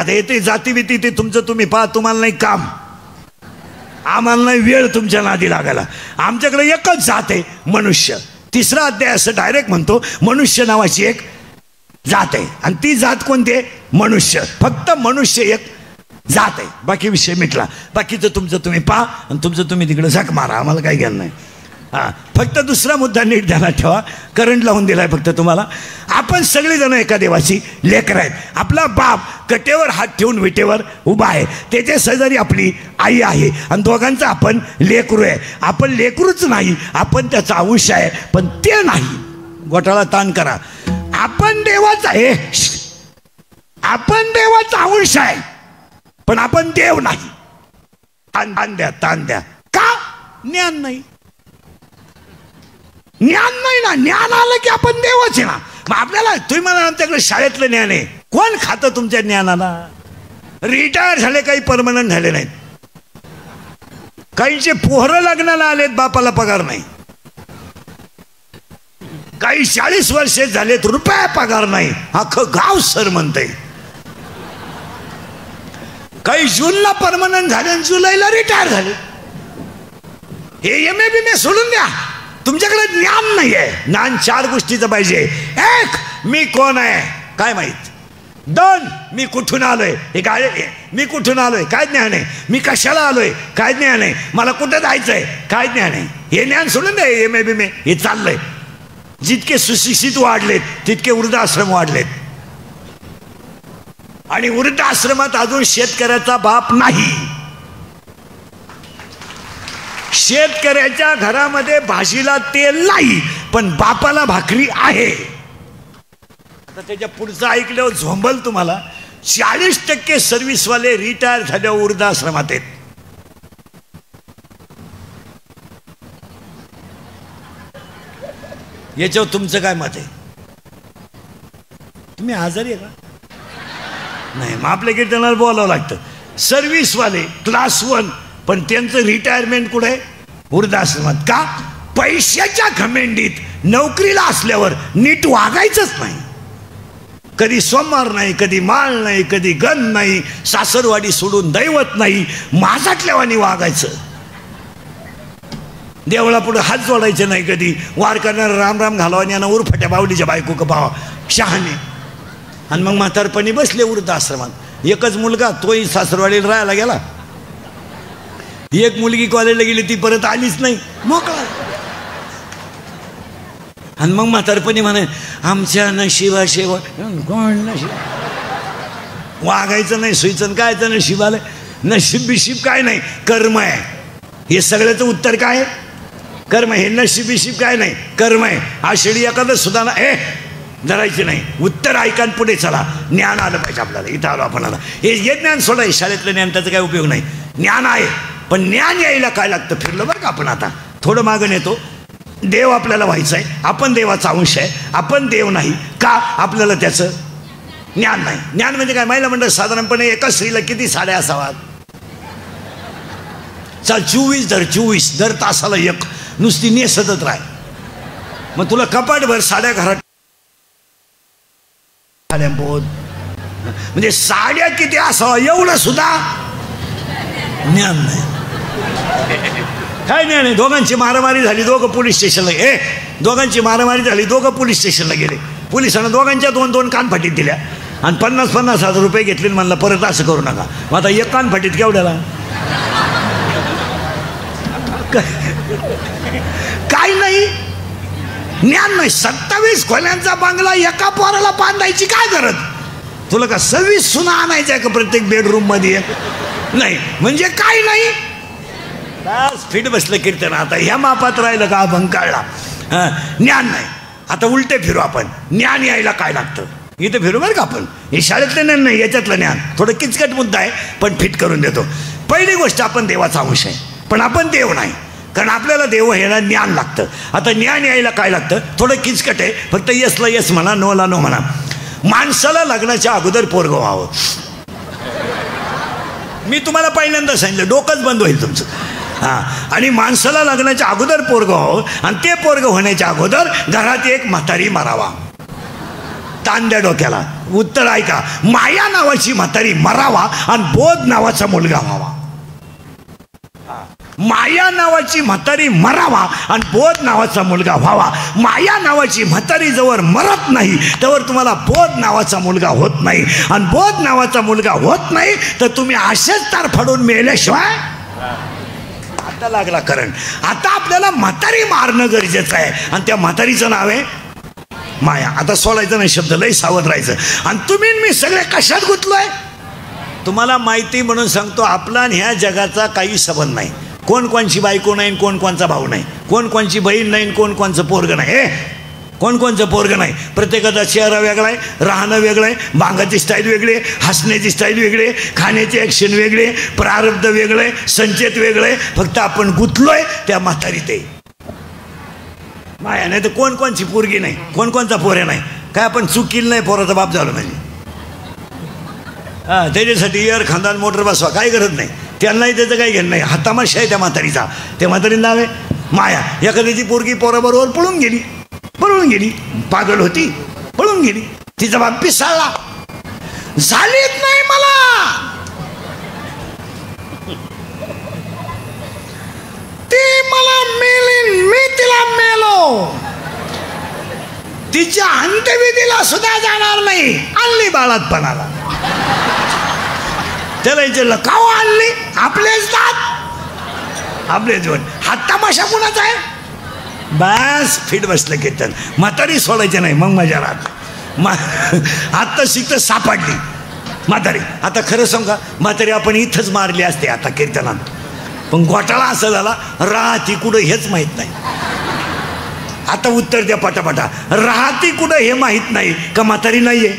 आता येते जातीभीती ते तुमचं तुम्ही पहा, तुम्हाला नाही काम, आम्हाला नाही वेळ तुमच्या नादी लागायला. आमच्याकडे एकच जात आहे, मनुष्य. तिसरा अध्याय असं डायरेक्ट म्हणतो मनुष्य नावाची एक जात आहे, आणि ती जात कोणती आहे? मनुष्य. फक्त मनुष्य एक जात आहे, बाकी विषय मिटला. बाकीचं तुमचं तुम्ही पहा आणि तुमचं तुम्ही तिकडे झक मारा, आम्हाला काही ज्ञान नाही. हां, फक्त दुसरा मुद्दा नीट ध्यानात ठेवा, करंट लावून दिलाय फक्त तुम्हाला. आपण सगळेजण एका देवाची लेकरं आहेत. आपला बाप कटेवर हात ठेवून विटेवर उभा आहे, त्याच्या शेजारी आपली आई आहे, आणि दोघांचं आपण लेकरू आहे. आपण लेकरूच नाही, आपण त्याचा अंश आहे, पण ते नाही. गोठाला ताण करा. आपण देवाचा आहे, आपण देवाचा अंश आहे, पण आपण देव नाही. ताण द्या, ताण द्या. का? ज्ञान नाही. ज्ञान नाही ना. ज्ञान आलं की आपण देवच आहे ना. मग आपल्याला तुम्ही म्हणा आमच्याकडे शाळेतलं ज्ञान आहे, कोण खातं तुमच्या ज्ञानाला? रिटायर झाले, काही परमनंट झाले नाहीत. काहींचे पोहरं लग्नाला आलेत, बापाला पगार नाही. काही 40 वर्षे झालेत, रुपया पगार नाही. अख्खं गाव सर म्हणतंय. काही जूनला परमनंट झाले आणि जुलैला रिटायर झाले. हे MA BA सोडून द्या, तुमच्याकडे ज्ञान नाही आहे. ज्ञान 4 गोष्टीचं पाहिजे. 1, मी कोण आहे काय माहित. 2, मी कुठून आलोय हे काय, मी कुठून आलोय काय ज्ञान आहे. मी कशाला आलोय काय ज्ञान आहे. मला कुठं जायचंय काय ज्ञान आहे. हे ज्ञान सोडून द्या. MA BA हे चाललंय. जितके सुशिक्षित वाढलेत तितके वृद्धाश्रम वाढलेत, आणि वृद्धाश्रमात अजून शेतकऱ्याचा बाप नाही. शेतकऱ्याच्या घरामध्ये भाजीला तेल नाही, पण बापाला भाकरी आहे. आता त्याच्या पुढचं ऐकल्यावर झोंबल तुम्हाला. 40% सर्व्हिसवाले रिटायर झाल्यावर वृद्धाश्रमात आहेत. याच्यावर तुमचं काय मत आहे? तुम्ही आजारी आहे का? नाही, मग आपल्या कीर्तनाला बोलावं लागतं. सर्व्हिसवाले क्लास 1, पण त्यांचं रिटायरमेंट कुठे आहे? वृद्धाश्रमात. का? पैशाच्या खमेंडीत नोकरीला असल्यावर नीट वागायचंच नाही. कधी सोमवार नाही, कधी माळ नाही, कधी गण नाही, सासरवाडी सोडून दैवत नाही, माझाटल्यावानी वागायचं. देवळा पुढे हात जोडायचे नाही, कधी वार करणारा राम राम घालवानी यांना उरफट्या बावडीच्या बायको का भावा शहाणे. आणि मग म्हातारपणी बसले वृद्धाश्रमात. एकच मुलगा, तोही सासरवाडीला राहायला गेला. एक मुलगी कॉलेजला गेली, ती परत आलीच नाही, मोकळा. आणि मग म्हातारपणी म्हणे आमच्या नशिबा शेवा. कोण नशीब? वागायचं नाही, सुईचं कायचं नशीब आलं. नशीब बिशीब काय नाही, कर्म आहे. हे सगळ्याचं उत्तर काय आहे? कर्म. हे नशीब बिशीब काय नाही, कर्म आहे. आषाढी एखादं सुद्धा ना धरायचे नाही. उत्तर ऐका पुढे चला. ज्ञान आलं पाहिजे आपल्याला. इथं आलो आपण. हे ज्ञान सोडाय, शाळेतलं ज्ञान त्याचा काय उपयोग नाही. ज्ञान आहे, पण ज्ञान यायला काय लागतं? फिरलं बरं का आपण. आता थोडं मागं येतो. देव आपल्याला व्हायचं आहे, आपण देवाचा अंश आहे, आपण देव नाही. का? आपल्याला त्याचं ज्ञान नाही. ज्ञान म्हणजे काय? महिला मंडळ साधारणपणे एका स्त्रीला किती साड्या असाव्यात? चल 24 धर, 24 दर तासाला एक. नुसती नेसतच राह. मग तुला कपाटभर साड्या घरात म्हणजे साड्या किती असावा एवढं सुद्धा ज्ञान नाही. काय ज्ञान आहे? दोघांची मारामारी झाली, दोघं पोलीस स्टेशनला गेले. दोघांची मारामारी झाली, दोघं पोलीस स्टेशनला गेले. पोलिसांना दोघांच्या 2-2 कानफाटीत दिल्या आणि 50,000 रुपये घेतले. म्हणलं परत असं करू नका. मग आता एक कानफाटीत केवढ्याला? काय नाही, ज्ञान नाही. 27 खोल्यांचा बंगला एका पोराला बांधायची काय गरज? तुला का 26 सुना आणायच्या का प्रत्येक बेडरूम मध्ये? नाही म्हणजे काय नाही. बस फिट बसलं कीर्तन. आता ह्या मापात राहिलं का अभंग काढला. ज्ञान नाही. आता उलटे फिरू आपण. ज्ञान यायला काय लागतं? इथं फिरू बरं का आपण. हे शाळेतलं ज्ञान नाही, याच्यातलं ज्ञान. थोडं किचकट मुद्दा आहे, पण फिट करून देतो. पहिली गोष्ट, आपण देवाचा अंश आहे, पण आपण देव नाही. कारण आपल्याला देव ह्याला ज्ञान लागतं. आता ज्ञान यायला काय लागतं? थोडं किचकट आहे. फक्त येसला येस म्हणा, नोला नो म्हणा. माणसाला लग्नाच्या अगोदर पोरगं व्हावं. मी तुम्हाला पहिल्यांदा सांगितलं, डोकंच बंद होईल तुमचं. आणि माणसाला लग्नाच्या अगोदर पोरगं व्हावं, आणि ते पोरगं होण्याच्या अगोदर घरात एक म्हातारी मारावा. तांद्या डोक्याला. उत्तर ऐका. माया नावाची म्हातारी मरावा आणि बोध नावाचा मुलगा व्हावा. माया नावाची म्हातारी मरावा आणि बोध नावाचा मुलगा व्हावा. माया नावाची म्हातारी जवळ मरत नाही त्यावर तुम्हाला बोध नावाचा मुलगा होत नाही. आणि बोध नावाचा मुलगा होत नाही तर तुम्ही असेच तार फाडून मेल्याशिवाय. आता लागला करंट. आता आपल्याला म्हातारी मारणं गरजेचं आहे आणि त्या म्हातारीचं नाव आहे माया. आता सोडायचं नाही शब्द, लय सावध राहायचं. आणि तुम्ही मी सगळे कशात गुंतलोय तुम्हाला माहिती म्हणून सांगतो. आपला आणि ह्या जगाचा काही संबंध नाही. कोण कोणची बायको नाही, कोण कोणचा भाऊ नाही, कोण कोणची बहीण नाही, कोण कोणचं पोरगं नाही. हे कोण कोणचं पोरगं नाही. प्रत्येकाचा चेहरा वेगळा आहे, राहणं वेगळं आहे, मागाची स्टाईल वेगळी आहे, हसण्याची स्टाईल वेगळी आहे, खाण्याची ॲक्शन वेगळी आहे, प्रारब्ध वेगळं आहे, संचेत वेगळं आहे. फक्त आपण गुंतलोय त्या म्हातारीत आहे माया. नाही तर कोण कोणची पोरगी नाही, कोण कोणचा पोऱ्या नाही. काय आपण चुकील नाही, पोराचा बाप झालो म्हणजे. हां, त्याच्यासाठी एअर खानदान मोटर बसवा काही गरज नाही. त्यांनाही त्याचं काही घेणं नाही. हा तमाशा आहे त्या म्हातारीचा. त्या म्हातारीचं नाव आहे माया. एखाद्याची पोरगी पोराबरोबर पळून गेली, पागल होती, पळून गेली. तिचा बाप पिसाळला, झालीच नाही मला, ती मला मेली, मी तिला मेलो, तिच्या अंत्यविधीला सुद्धा जाणार नाही. आणली बाळातपणाला. त्याला विचारलं का आणली? आपलेच दात, आपले जीवन. हा तमाशा कुणाचा आहे? बस फिट बसलं कीर्तन. म्हातारी सोडायचं नाही, मग मजा राहत. आत्ता शिकत सापडली म्हातारी. आता खरं सांगा, म्हातारी आपण इथंच मारली असते आता कीर्तनात. पण घोटाळा असा झाला, राहती कुठं हेच माहीत नाही. आता उत्तर द्या पटापटा. राहती कुठं हे माहीत नाही का म्हातारी नाहीये?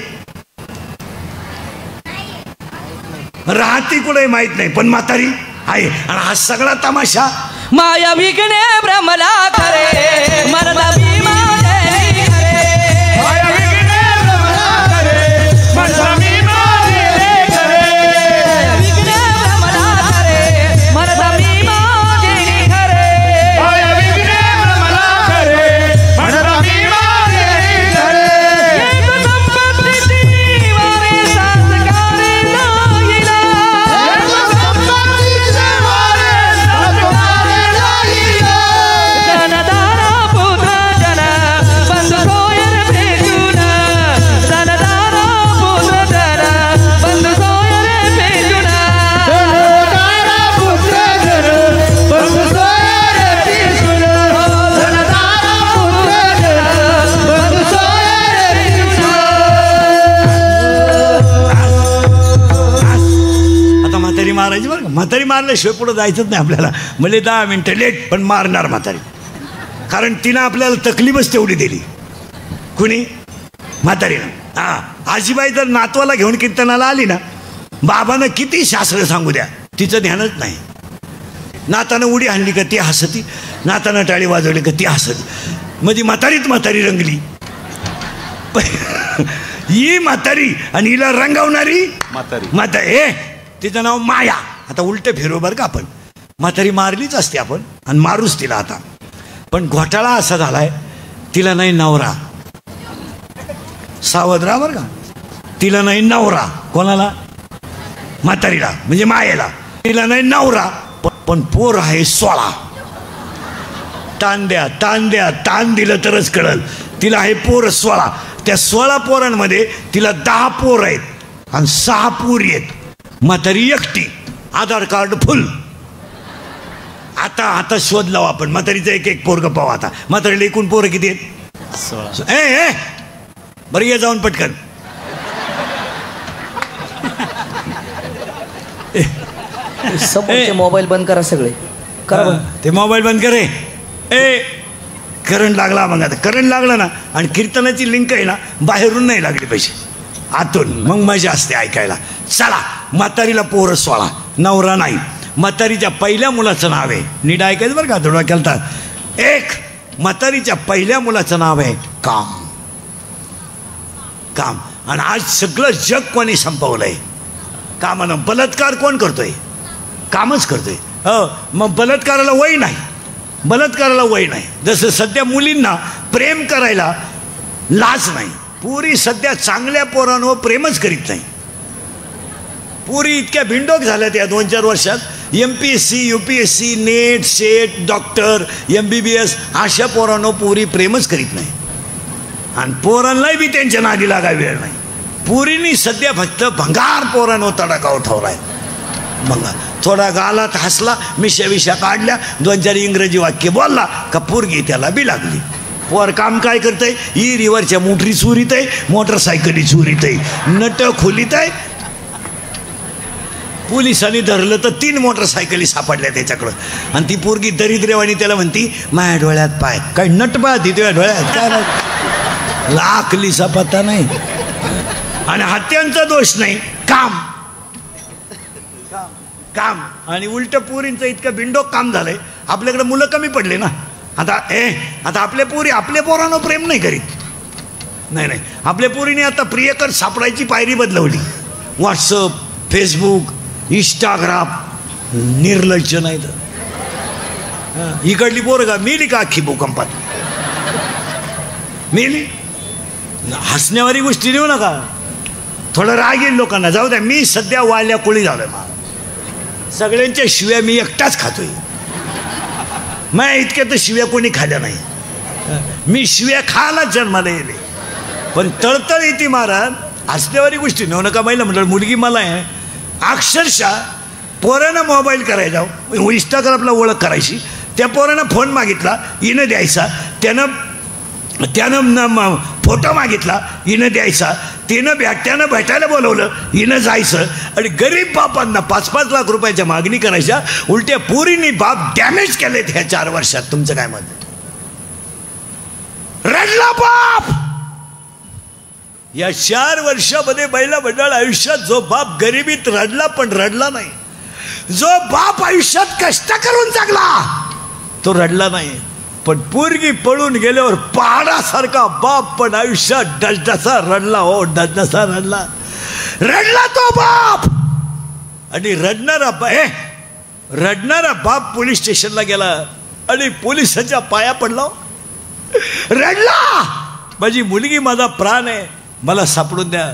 राहती कुठे माहित नाही पण म्हातारी आहे. आणि हा सगळा तमाशा माया विघ्ने ब्रह्मला करे मरदा भीमा देवी करे. माया विघ्ने ब्रह्मला करे मरदा भीमा देवी करे. विघ्ने ब्रह्मला करे मरदा भीमा देवी करे. माया विघ्ने ब्रह्मला करे मरदा भीमा देवी करे. एक संपत्तीची वारे संस्कारे लागिला. मारायची बरं का. म्हातारी मारल्याशिवाय पुढं जायचंच नाही आपल्याला. म्हणजे 10 मिनटं लेट पण मारणार म्हातारी. कारण तिनं आपल्याला तकलीफच तेवढी दिली. कुणी? म्हातारीनं. हां, आजीबाई जर नातवाला घेऊन कीर्तनाला आली ना, बाबानं किती शास्त्र सांगू द्या, तिचं ध्यानच नाही. नातानं उडी हाणली का ती हसती, नातानं टाळी वाजवली का ती हसती. म्हणजे म्हातारी रंगली. ही म्हातारी आणि हिला रंगवणारी म्हातारी. हे तिचं नाव माया. आता उलट फिरव बरं का आपण. म्हातारी मारलीच असते आपण आणि मारूच तिला आता. पण घोटाळा असा झालाय, तिला नाही नवरा. सावध राहा बरं का. तिला नाही नवरा. कोणाला? म्हातारीला म्हणजे मायेला. तिला नाही नवरा पण पोर आहे 16. ताण द्या ताण दिलं तरच कळल. तिला आहे पोर 16. त्या 16 पोरांमध्ये तिला 10 पोर आहेत आणि 6 पोरी आहेत. म्हातारी एकटी, आधार कार्ड फुल. आता शोध लावू आपण म्हातारीचं एक पोरगं पाहू. आता म्हातारीला एकूण पोरं किती आहेत? 16. बरं ये जाऊन पटकन. मोबाईल बंद करा सगळे. करा ते मोबाईल बंद करे. करंट लागला. मग आता करंट लागला ना आणि कीर्तनाची लिंक आहे ना, बाहेरून नाही लागली पाहिजे, आतून. मग मजा असते ऐकायला. चला, म्हातारीला पोरं 16, नवरा नाही. म्हातारीच्या पहिल्या मुलाचं नाव आहे, नीट ऐकायचं बरं का, थोडा केलता. म्हातारीच्या पहिल्या मुलाचं नाव आहे काम. आणि आज सगळं जग कोणी संपवलंय? कामानं. बलात्कार कोण करतोय? कामच करतोय. मग बलात्काराला वय नाही. जसं सध्या मुलींना प्रेम करायला लाज नाही, पुरी सध्या चांगल्या पोरांवर प्रेमच करीत नाही. पुरी इतक्या भिंडोक झाल्या त्या 2-4 वर्षात. MPSC UPSC net set doctor MBBS अशा पोरांवर पुरी प्रेमच करीत नाही. आणि पोरांनाही बी त्यांच्या नादी लागाय वेळ नाही. पुरीनी सध्या फक्त भंगार पोरांवर तडाखा उठवलाय. भंगार. थोडा गालात हसला, मिशा काढल्या, 2-4 इंग्रजी वाक्य बोलला का पोरगी त्याला बी लागली. पोर काम काय करतंय? ई रिव्हरच्या मोटरी चोरीत आहे, मोटरसायकली चोरीत आहे, नट खोलीत आहे. पोलिसांनी धरलं तर 3 मोटरसायकली सापडल्या त्याच्याकडं. आणि ती पोरगी दरिद्रेवाणी त्याला म्हणती माझ्या डोळ्यात पाय. काय नट पाय तुझ्या डोळ्यात? काय लाखलीचा पत्ता नाही. आणि हत्यांचा दोष नाही, काम काम. आणि उलट पुरींचं इतकं बिंडोक काम झालंय. आपल्याकडे मुलं कमी पडले ना. आता आपल्या पोरी आपल्या पोरांना प्रेम नाही करीत. नाही आपल्या पोरीने आता प्रियकर सापडायची पायरी बदलवली. WhatsApp, Facebook, Instagram. निर्लज्ज नाही तर इकडली पोरं का मेली का अख्खी भूकंपात? मेली. हसण्यावारी गोष्टी देऊ नका. थोडं राग येईल लोकांना. जाऊ द्या. मी सध्या वाल्या कोळी झालोय. सगळ्यांच्या शिव्या मी एकटाच खातोय. मैं इतक्या तर शिव्या कोणी खाल्या नाही. मी शिव्या खायला जन्माला येले. पण तळतळ येते महाराज. हसण्यावारी गोष्टी नेऊ नका. महिला म्हटलं मुलगी मला आहे अक्षरशः पोरानं मोबाईल करायचा, इंस्टाग्रामला ओळख करायची. त्या पोरानं फोन मागितला, हिनं द्यायचा. त्यानं फोटो मागितला, हिनं द्यायचा. त्यानं भेटायला बोलवलं, हिनं जायचं. आणि गरीब बापांना 5-5 लाख रुपयाच्या मागणी करायच्या. उलट्या पोरींनी बाप डॅमेज केलेत ह्या 4 वर्षात. तुमचं काय मत? रडला बाप. या 4 वर्षामध्ये महिला मंडळ आयुष्यात जो बाप गरिबीत रडला पण रडला नाही, जो बाप आयुष्यात कष्ट करून जगला तो रडला नाही. पण पोरगी पळून गेल्यावर पहाडासारखा बाप पण आयुष्यात डसडसा रडला. हो डसडसा रडला तो बाप. आणि रडणारा बाप पोलीस स्टेशनला गेला आणि पोलिसाच्या पाया पडला. रडला, माझी मुलगी माझा प्राण आहे, मला सापडून द्या.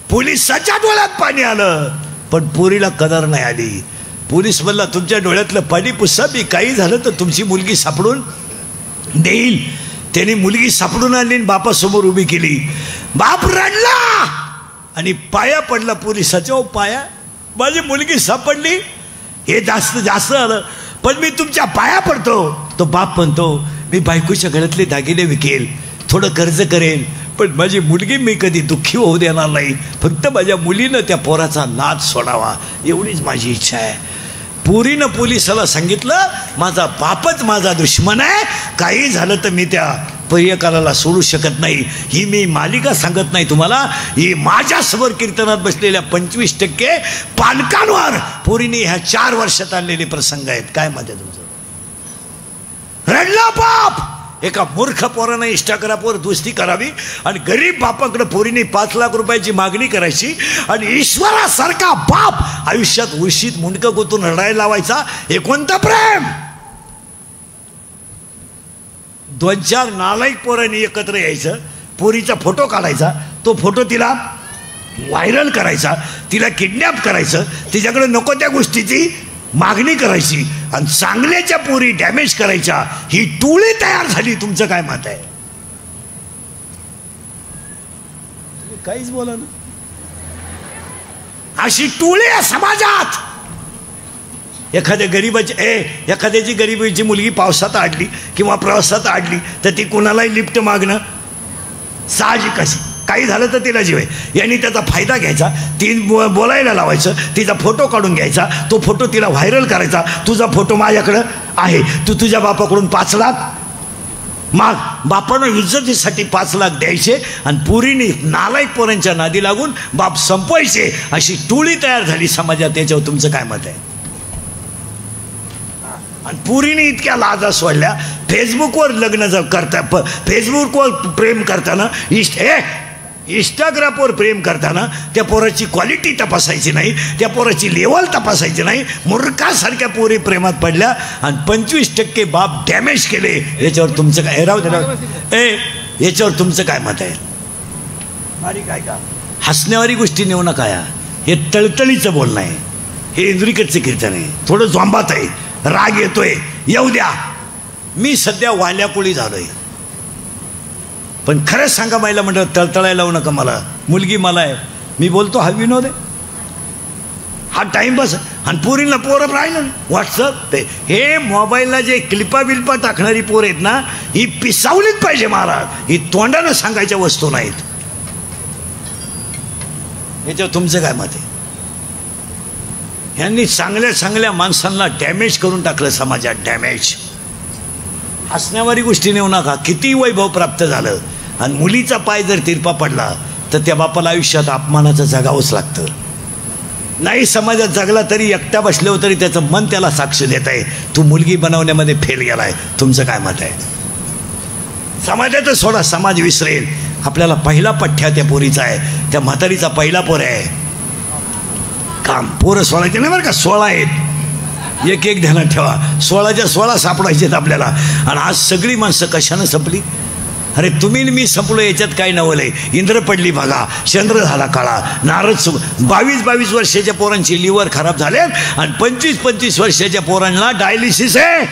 पोलिसाच्या डोळ्यात पाणी आलं पण पोरीला कदर नाही आली. पोलीस म्हणला तुमच्या डोळ्यातलं पाणी पुसा, मी काही झालं तर तुमची मुलगी सापडून देईल. त्याने मुलगी सापडून आणली, बापासमोर उभी केली. बाप रडला आणि पाया पडला पोलिसाच्या. पाया, माझी मुलगी सापडली. हे जास्त आलं पण मी तुमच्या पाया पडतो. तो बाप म्हणतो मी बायकोच्या गळ्यातले दागिने विकेल, थोडं कर्ज करेल, पण माझी मुलगी मी कधी दुःखी होऊ देणार नाही. फक्त माझ्या मुलीनं त्या पोराचा नाद सोडावा एवढीच माझी इच्छा आहे. पोरीनं पोलिसाला सांगितलं माझा बापच माझा दुश्मन आहे, काही झालं तर मी त्या प्रियकराला सोडू शकत नाही. ही मी मालिका सांगत नाही तुम्हाला, ही माझ्यासमोर कीर्तनात बसलेल्या 25% पालकांवर पोरीने ह्या 4 वर्षात आणलेले प्रसंग आहेत. काय मत आहे तुमचं? रडला बाप. एका मूर्ख पोरानं इंस्टाग्रामवर दोस्ती करावी आणि गरीब बापाकडे पोरीने 5 लाख रुपयाची मागणी करायची आणि ईश्वरासारखा बाप आयुष्यात उशीत मुंडकं गोतून रडायला लावायचा. हे कोणतं प्रेम? 2-4 नालायक पोरांनी एकत्र यायचं, पोरीचा फोटो काढायचा, तो फोटो तिला व्हायरल करायचा, तिला किडनॅप करायचं, तिच्याकडे नको त्या गोष्टीची मागणी करायची आणि चांगल्याच्या पोरी डॅमेज करायच्या. ही टोळी तयार झाली. तुमचं काय मत आहे? काहीच बोला ना. अशी टोळी आहे समाजात. एखाद्याची गरीबाची मुलगी पावसात अडली किंवा प्रवासात अडली तर ती कुणालाही लिफ्ट मागणं साहजिक असे. काही झालं तर तिला जीव आहे. यांनी त्याचा फायदा घ्यायचा, ती बोलायला लावायचं, तिचा फोटो काढून घ्यायचा, तो फोटो तिला व्हायरल करायचा. तुझा फोटो माझ्याकडं आहे, तू तुझ्या बापाकडून 5 लाख माग. बापानं इज्जतीसाठी 5 लाख द्यायचे आणि पोरीने नालायक पोरांच्या नादी लागून बाप संपवायचे. अशी टोळी तयार झाली समाजात. याच्यावर तुमचं काय मत आहे? आणि पोरीने इतक्या लाजा सोडल्या. फेसबुकवर लग्न करता, फेसबुकवर प्रेम करताना, इंस्टाग्रामवर प्रेम करताना त्या पोराची क्वालिटी तपासायची नाही, त्या पोराची लेवल तपासायची नाही. मूर्खासारख्या पोरी प्रेमात पडल्या आणि 25% बाप डॅमेज केले. याच्यावर तुमचं काय? याच्यावर तुमचं काय मत आहे? बारीक आहे का? हसण्यावारी गोष्टी नेऊ नका या. हे तळतळीचं बोलणं आहे, हे इंद्रिकटचं कीर्तन आहे, थोडं जोंबात आहे, राग येतोय, येऊ द्या. मी सध्या वाल्याकुळी झालोय, पण खरंच सांगा महिला म्हणलं तळतळायला लावू नका मला. मुलगी मला आहे, मी बोलतो हा विनोद आहे, हा टाइमपास. आणि पोरींना पोरं राहिलं व्हॉट्सअप हे मोबाईलला जे क्लिपा बिल्पा टाकणारी पोर आहेत ना, ही पिसावलीच पाहिजे महाराज. ही तोंडानं सांगायच्या वस्तू नाहीत. याच्यावर तुमचं काय मत आहे? यांनी चांगल्या चांगल्या माणसांना डॅमेज करून टाकलं समाजात, डॅमेज. हसण्यावारी गोष्टी नेऊ नका. किती वैभव प्राप्त झालं आणि मुलीचा पाय जर तिरपा पडला तर त्या बापाला आयुष्यात अपमानाचं जगावंच लागतं. नाही समाजात जगला तरी एकटा बसल्यावर तरी त्याचं मन त्याला साक्ष देत आहे, तू मुलगी बनवण्यामध्ये फेल गेलाय. तुमचं काय मत आहे? समाजाचं सोडा, समाज विसरेल. आपल्याला पहिला पठ्ठ्या त्या पोरीचा आहे, त्या म्हातारीचा पहिला पोर आहे. काम पोरं सोडायचे नाही बरं का, 16 आहेत. एक एक ध्यानात ठेवा, 16च्या 16 सापडायचे आहेत आपल्याला. आणि आज सगळी माणसं कशानं संपली? अरे तुम्ही मी संपलो याच्यात काय नवलंय? इंद्र पडली बघा, चंद्र झाला काळा, नारद 22 वर्षाच्या पोरांची लिव्हर खराब झाले आणि 25 वर्षाच्या पोरांना डायलिसिस आहे.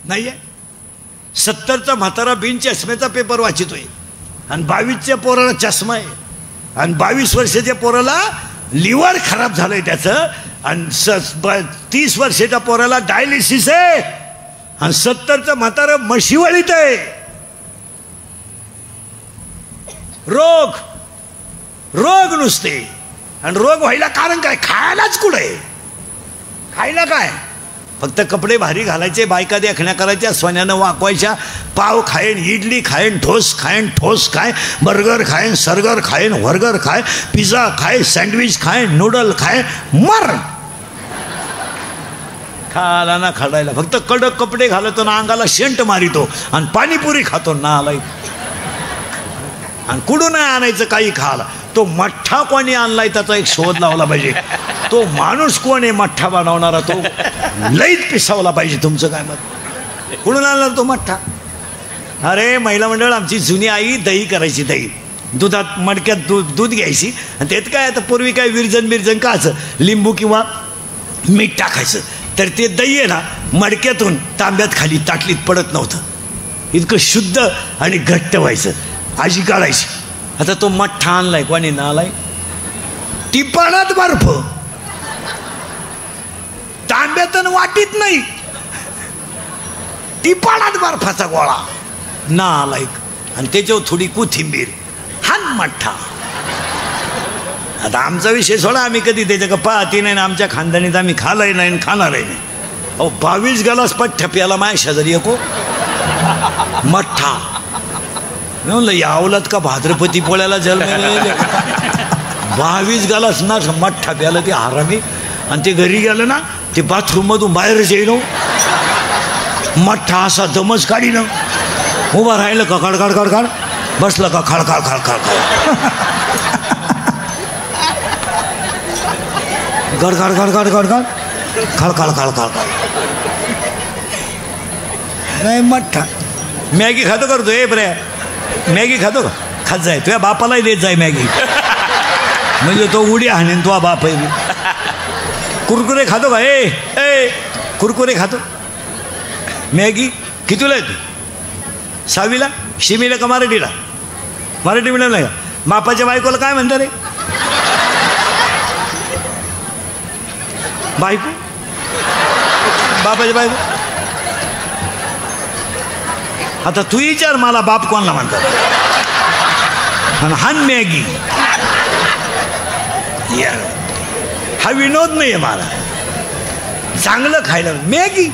नाहीये. 70चा म्हातारा बिन चष्म्याचा पेपर वाचितोय आणि 22च्या पोराला चष्मा आहे आणि 22 वर्षाच्या पोराला लिव्हर खराब झालंय त्याचं आणि 30 वर्षाच्या पोराला डायलिसिस आहे आणि 70चं म्हातारं मशिवळीत आहे. रोग रोग नुसते. आणि रोग व्हायला कारण काय? खायलाच कुठे, खायला काय? फक्त कपडे भारी घालायचे, बायका देखण्या करायच्या, सोन्यानं वाकवायच्या, पाव खायन, इडली खायन, ठोस खाय, बर्गर खायन, सर्गर खायन, वर्गर खाय, पिझ्झा खाय, सँडविच खाय, नूडल खाय, मर. खाला ना खाडायला. फक्त कडक कपडे घालतो ना, अंगाला शेंट मारितो आणि पाणीपुरी खातो ना आलाय. आणि कुठून नाही आणायचं काही खाला. तो मठ्ठा कोणी आणलाय त्याचा एक शोध लावला पाहिजे. तो माणूस कोण आहे मठ्ठा बनवणारा, तो लईच पिसावला पाहिजे. तुमचं काय मत? कुठून आणला तो मठ्ठा? अरे महिला मंडळ आमची जुनी आई दही करायची. दही दुधात मडक्यात दूध घ्यायची आणि त्यात काय आता पूर्वी काय विरजन काचं लिंबू किंवा मीठ टाकायचं, तर ते दही आहे ना मडक्यातून तांब्यात खाली ताटलीत पडत नव्हतं. इतकं शुद्ध आणि घट्ट व्हायचं. आजी काढायची. आता तो मठ्ठा आणलाय कोणी नालाय? टिपाणात बर्फ, तांब्यातून वाटीत नाही, टिपाणात बर्फाचा गोळा नालायक. आणि त्याच्यावर थोडी कोथिंबीर, हा मठ्ठा. आता आमचा विषय सोडा, आम्ही कधी त्याच्या का पाहती नाही ना, आमच्या खानदानीत आम्ही खालाही नाही खाणारही नाही. अहो 22 गलास पठ्ठ्या प्याला माझ्या शेजारी एको मठ्ठा. म्हणलं यावलात का भाद्रपती पोळ्याला जन्म 22 गलास ना मठ्ठा प्याला ते हरामी. आणि ते घरी गेलं ना, ते बाथरूममधून बाहेरच येईन, मठ्ठा असा दमच काढीन. उभा राहिलं का खडखड, बसलं का खडखड, गडगड खडखड. नाही मठ्ठा. मॅगी खातो करतो ए बरे, मॅगी खातो का? खात जाय, तुझ्या बापालाही देत जाय मॅगी, म्हणजे तो उडी हाणेन तुझा बाप आहे. कुरकुरे खातो का? ए कुरकुरे खातो? मॅगी कितीला येतो? 6वीला? शिमीला का मराठीला? मराठी मिळालं का? बापाच्या बायकोला काय म्हणतात रे? बायको? बापाची बायको? आता तू विचार मला, बाप कोणाला म्हणतात? आणि हा मॅगी, हा विनोद नाही आहे मला. चांगलं खायला मॅगी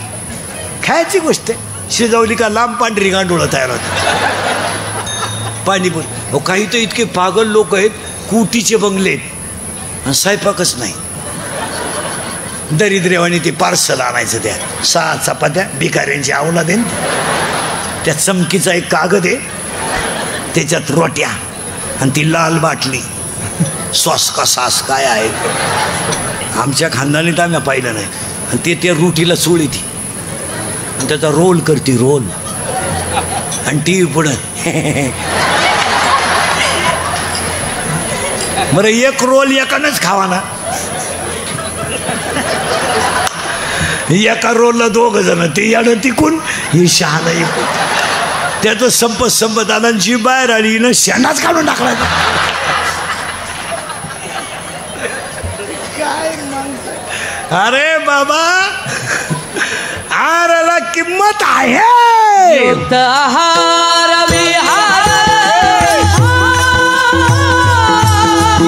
खायची गोष्ट आहे. शिजवली का लांब पांढरी गांडूळ तयार होतं. पाणीपुरी. हो काही तर इतके पागल लोक आहेत, कुटीचे बंगले आहेत आणि स्वयंपाकच नाही. दरिद्रेवाणी ते पार्सल आणायचं, त्या 6 चपात्या भिकाऱ्यांची आवला देईन, त्या चमकीचा एक कागद आहे, त्याच्यात रोट्या आणि ती लाल बाटली, सॉस का सास काय आहे. आमच्या खानदानीत आम्ही पाहिलं नाही. आणि ते त्या रोटीला चोळी ती आणि त्याचा रोल करते, रोल. आणि टी व्ही पुढं. बरं एक रोल एकानंच खावा ना. एका रोलला 2 जण, ते यानं तिकून ही शहाणा इकून. त्याचं संपत आला जी बाहेर आली ना शेणाच काढून टाकला. अरे बाबा आहाराला किंमत आहे. युक्त आहार विहार,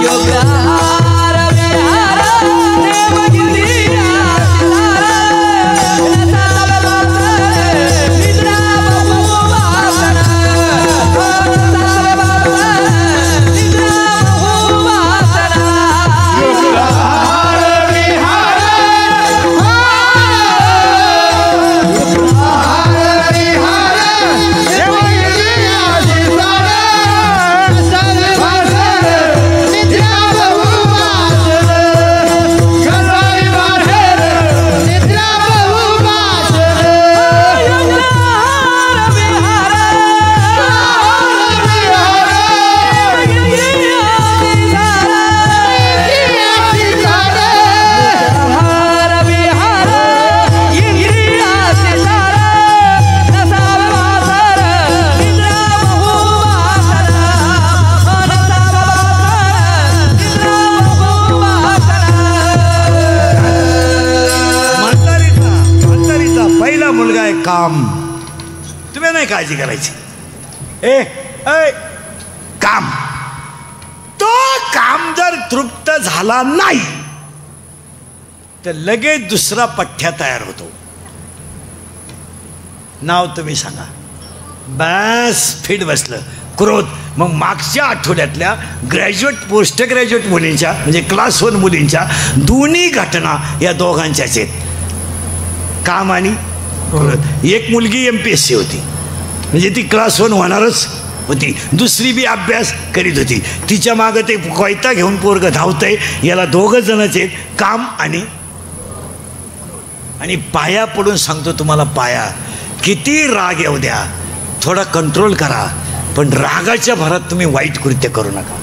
योग्य आहार विहार, देवगिरी काम. तुम्ही नाही काळजी करायची. काम तो काम जर तृप्त झाला नाही तर लगेच दुसरा पठ्ठ्या तयार होतो. नाव तुम्ही सांगा. बस फिट बसलं क्रोध. मग मागच्या आठवड्यातल्या ग्रॅज्युएट पोस्ट ग्रॅज्युएट मुलींच्या म्हणजे क्लास 1 मुलींच्या दोन्ही घटना या दोघांच्याच आहेत. काम आणि एक मुलगी MPSC होती म्हणजे ती क्लास 1 होणारच होती. दुसरी बी अभ्यास करीत होती. तिच्या मागं ते कोयता घेऊन पोरग धावतंय. याला 2 जणच आहेत, काम आणि पाया पडून सांगतो तुम्हाला, पाया किती राग येऊ द्या थोडा कंट्रोल करा, पण रागाच्या भरात तुम्ही वाईट कृत्य करू नका.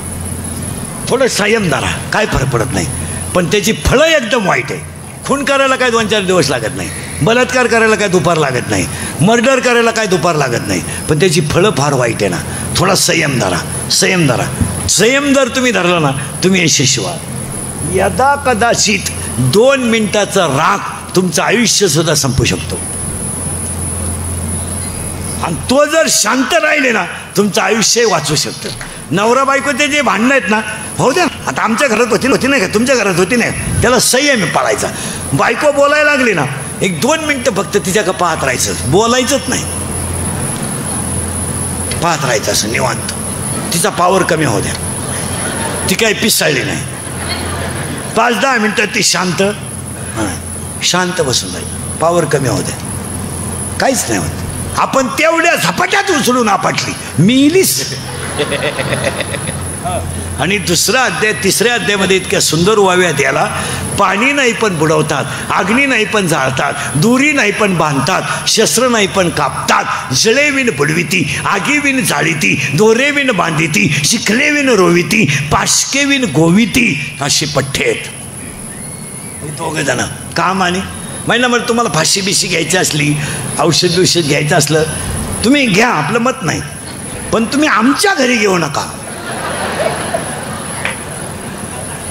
थोडं संयम धरा, काय फरक पडत नाही. पण त्याची फळं एकदम वाईट आहे. खून करायला काय 2-4 दिवस लागत नाही, बलात्कार करायला काय दुपार लागत नाही, मर्डर करायला काय दुपार लागत नाही, पण त्याची फळं फार वाईट आहे ना. थोडा संयम धरा, संयम धरा. संयम जर तुम्ही धरला ना तुम्ही यशस्वी व्हाल. यदा कदाचित 2 मिनिटाचा राग तुमचं आयुष्य सुद्धा संपू शकतो. आणि तो जर शांत राहिले ना तुमचं आयुष्य वाचू शकतं. नवरा बायकोचे जे भांडणं आहेत ना, हो द्या. आता आमच्या घरात होती नाही का, तुमच्या घरात होती नाही, त्याला संयम पाळायचा. बायको बोलायला लागली ना 1-2 मिनटं फक्त तिच्याकडे पाहत राहायचं, बोलायचंच नाही, पाहत राहायचं असं निवांत. तिचा पावर कमी होऊ द्या, ती काही पिसाळली नाही. 5-10 मिनटं ती शांत शांत बसून राहील, पावर कमी होऊ द्या, काहीच नाही होत. आपण तेवढ्या झपाट्यात उचलून आपटली, मिलीस. आणि दुसरा अध्याय 3ऱ्या अध्यायामध्ये इतक्या सुंदर व्हाव्यात याला. पाणी नाही पण बुडवतात, अग्नी नाही पण जाळतात, दुरी नाही पण बांधतात, शस्त्र नाही पण कापतात, जळे विण बुडविती, आगी विण जाळीती, दोरे विण बांधिती, शिखले विण रोविती, पाशके विण गोविती, अशी पठ्ठे आहेत. 2 जण काम आणि महिना. मग तुम्हाला फाशी बिशी घ्यायची असली, औषध बिषध घ्यायचं असलं तुम्ही घ्या, आपलं मत नाही, पण तुम्ही आमच्या घरी घेऊ नका.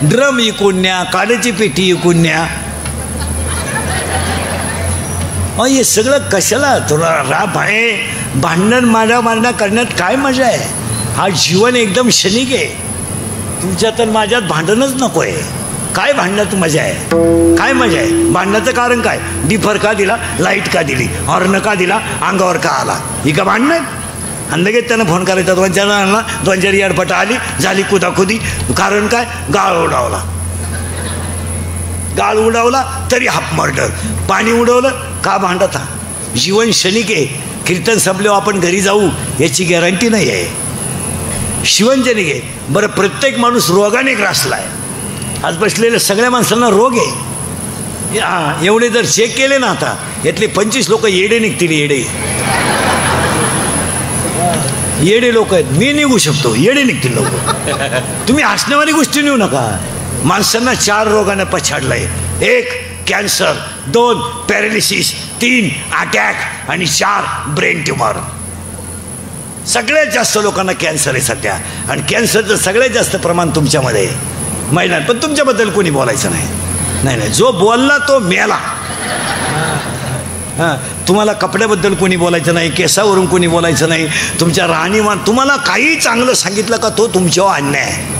ड्रम इकून न्या, काड्याची पेटी इकून न्या. हे सगळं कशाला? तुला राप आहे. भांडण मारण्या करण्यात काय मजा आहे? हा जीवन एकदम क्षणिक आहे. तुमच्यात आणि माझ्यात भांडणच नको आहे. काय भांडणात मजा आहे? काय मजा आहे? भांडणाचं कारण काय? डिफर का दिला, लाईट का दिली, हॉर्न का दिला, अंगावर का आला, ही का भांडण? आणि लगेच त्यानं फोन करायचा, 2-4 आणला, 2-4 एअरपट आली, झाली कुदाकुदी. कारण काय? गाळ उडावला, गाळ उडावला तरी हाफ मर्डर. पाणी उडवलं का भांडत? हा जीवन क्षणिक आहे. कीर्तन संपल्यावर आपण घरी जाऊ याची गॅरंटी नाही आहे. शिवनजनिक आहे. बरं, प्रत्येक माणूस रोगाने ग्रासला आहे. आज बसलेल्या सगळ्या माणसांना रोग आहे. एवढे जर चेक केले ना आता यातले 25 लोक येडे निघतील. येडे येडे लोक आहेत. मी निघू शकतो, येडे निघतील लोक. तुम्ही हसण्यावारी गोष्टी नेऊ नका. माणसांना 4 रोगाने पछाडलंय. 1 कॅन्सर, 2 पॅरालिसिस, 3 अटॅक आणि 4 ब्रेन ट्युमर. सगळ्यात जास्त लोकांना कॅन्सर आहे सध्या. आणि कॅन्सरचं सगळ्यात जास्त प्रमाण तुमच्यामध्ये आहे महिलांत. पण तुमच्याबद्दल कोणी बोलायचं नाही. नाही नाही, जो बोलला तो मेला. हां, तुम्हाला कपड्याबद्दल कोणी बोलायचं नाही, केसावरून कोणी बोलायचं नाही, तुमच्या राहणीमान. तुम्हाला काही चांगलं सांगितलं का तो तुमच्यावर अन्याय आहे.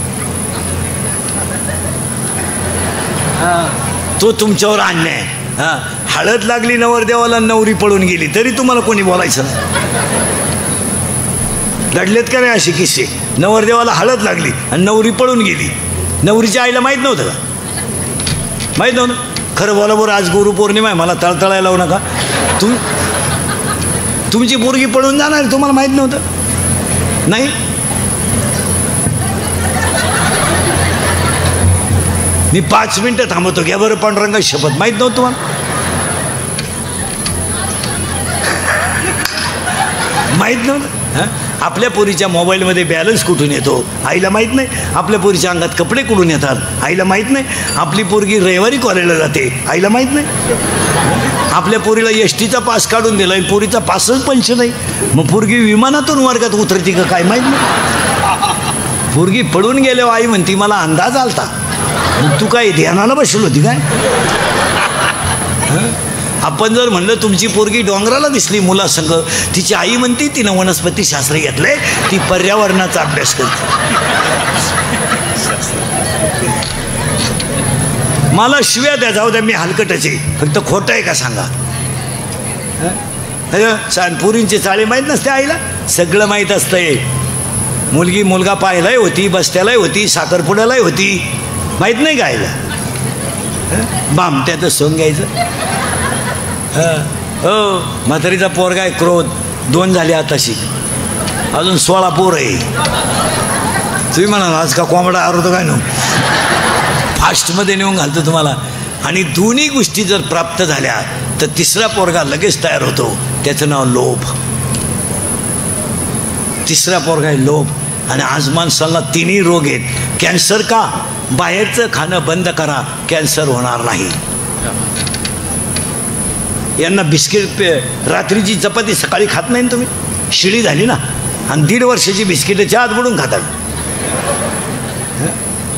तो तुमच्यावर अन्याय आहे. हां, हळद लागली नवरदेवाला, नवरी पळून गेली, तरी तुम्हाला कोणी बोलायचं नाही. घडलेत का नाही अशी किस्से? नवरदेवाला हळद लागली आणि नवरी पळून गेली. नवरीच्या आईला माहीत नव्हतं का? माहीत नव्हतं. खरं बोला बरं, आज गुरुपौर्णिमा आहे, मला तळतळायला लावू नका. तुमची पोरगी पळून जाणार, तुम्हाला माहीत नव्हतं? नाही. मी 5 मिनिटं थांबवतो, घ्या बरं पांडुरंगा शपथ. माहीत नव्हतं तुम्हाला? माहीत नव्हतं? हां, आपल्या पोरीच्या मोबाईलमध्ये बॅलन्स कुठून येतो आईला माहीत नाही. आपल्या पोरीच्या अंगात कपडे कुठून येतात आईला माहीत नाही. आपली पोरगी रविवारी कॉलेजला जाते आईला माहीत नाही. आपल्या पोरीला एसटीचा पास काढून दिला आणि पोरीचा पासच पंच नाही. मग पोरगी विमानातून वर्गात उतरती का काय माहीत नाही. पोरगी पडून गेल्यावर आई म्हणती मला अंदाज आलता. मग तू काय ध्यानाला बसली होती काय? आपण जर म्हणलं तुमची पोरगी डोंगराला दिसली मुलासंग, तिची आई म्हणते तिनं वनस्पतीशास्त्र घेतलंय, ती पर्यावरणाचा अभ्यास करते. मला शिव्या द्या, जाऊ द्या, मी हलकटच आहे. फक्त खोटं आहे का सांगा. पोरींचे चाळे माहीत नसते आईला? सगळं माहीत असतंय. मुलगी मुलगा पाहायलाही होती, बस्त्यालाही होती, साखरपुड्यालाही होती. माहीत नाही का आईला? बामट्याचं सोंग घ्यायचं. हो, म्हातारीचा पोरगा आहे क्रोध, 2 झाले आताशी, अजून 16 पोर आहे. तुम्ही म्हणाल आज का कोंबडा आरवतो काय? फास्टमध्ये नेऊन घालतो तुम्हाला. आणि दोन्ही गोष्टी जर प्राप्त झाल्या तर 3रा पोरगा लगेच तयार होतो. त्याचं नाव लोभ. 3रा पोरगा आहे लोभ. आणि आज माणसाला 3ही रोग आहेत. कॅन्सर का? बाहेरचं खाणं बंद करा, कॅन्सर होणार नाही. यांना बिस्किट, रात्रीची चपाती सकाळी खात नाही तुम्ही, शिळी झाली ना. आणि 1.5 वर्षाची बिस्किटं चहात बुडून खातात.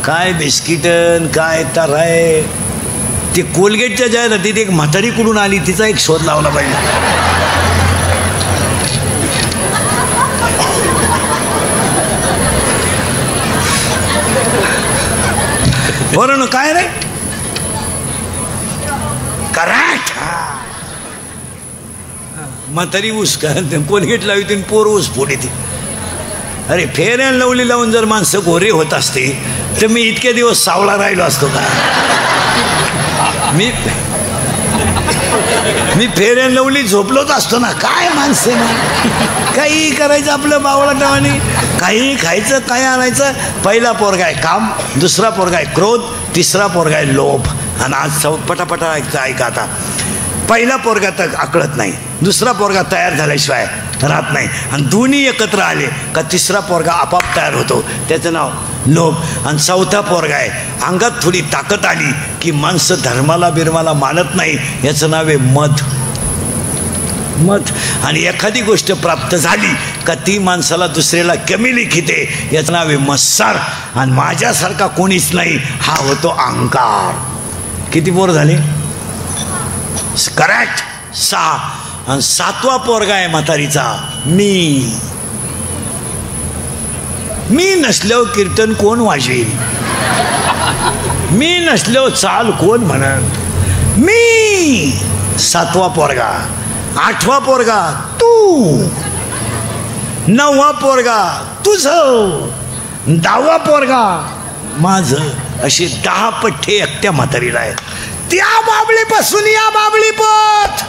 काय बिस्किटन काय तर आहे. ते कोलगेटच्या जाहिरातीत एक म्हातारी कुठून आली, तिचा एक शोध लावला पाहिजे. बरं काय रे करेक्ट. म्हातारी ऊस का कोलगेट लावी तीन पोर ऊस फोडी ती. अरे फेर अँड लवली लावून जर माणसं गोरे होत असते तर मी इतके दिवस सावळा राहिलो असतो का? मी फेर अँड लवली झोपलोच असतो ना. काय माणसं ना, काही करायचं आपलं बावळाटावाने, काही खायचं, काय आणायचं. पहिला पोरगा आहे काम, 2रा पोरगा आहे क्रोध, 3रा पोरगा आहे लोभ. आणि आज पटापटा ऐका आता. पहिला पोरगा तर आकळत नाही, 2रा पोरगा तयार झाल्याशिवाय राहत नाही. आणि दोन्ही एकत्र आले का 3रा पोरगा आपाप तयार होतो, त्याचं नाव लोभ. आणि 4था पोरगा आहे, अंगात थोडी ताकद आली की माणसं धर्माला बिर्माला मानत नाही, याचं नाव आहे मध. मध. आणि एखादी गोष्ट प्राप्त झाली का ती माणसाला दुसऱ्याला कमी लेखिते, याचं नाव आहे मत्सर. आणि माझ्यासारखा कोणीच नाही, हा होतो अहंकार. किती पोर झाले? करेक्ट 6. आणि 7वा पोरगा आहे म्हातारीचा मी. मी नसल्यावर कीर्तन कोण वाजवेल? मी नसल्यावर चाल कोण म्हणत? मी. 7वा पोरगा. 8वा पोरगा तू. 9वा पोरगा तुझं. 10वा पोरगा माझं. असे 10 पठ्ठे एकट्या म्हातारीला आहेत. त्या बाबळीपासून या बाबळीपत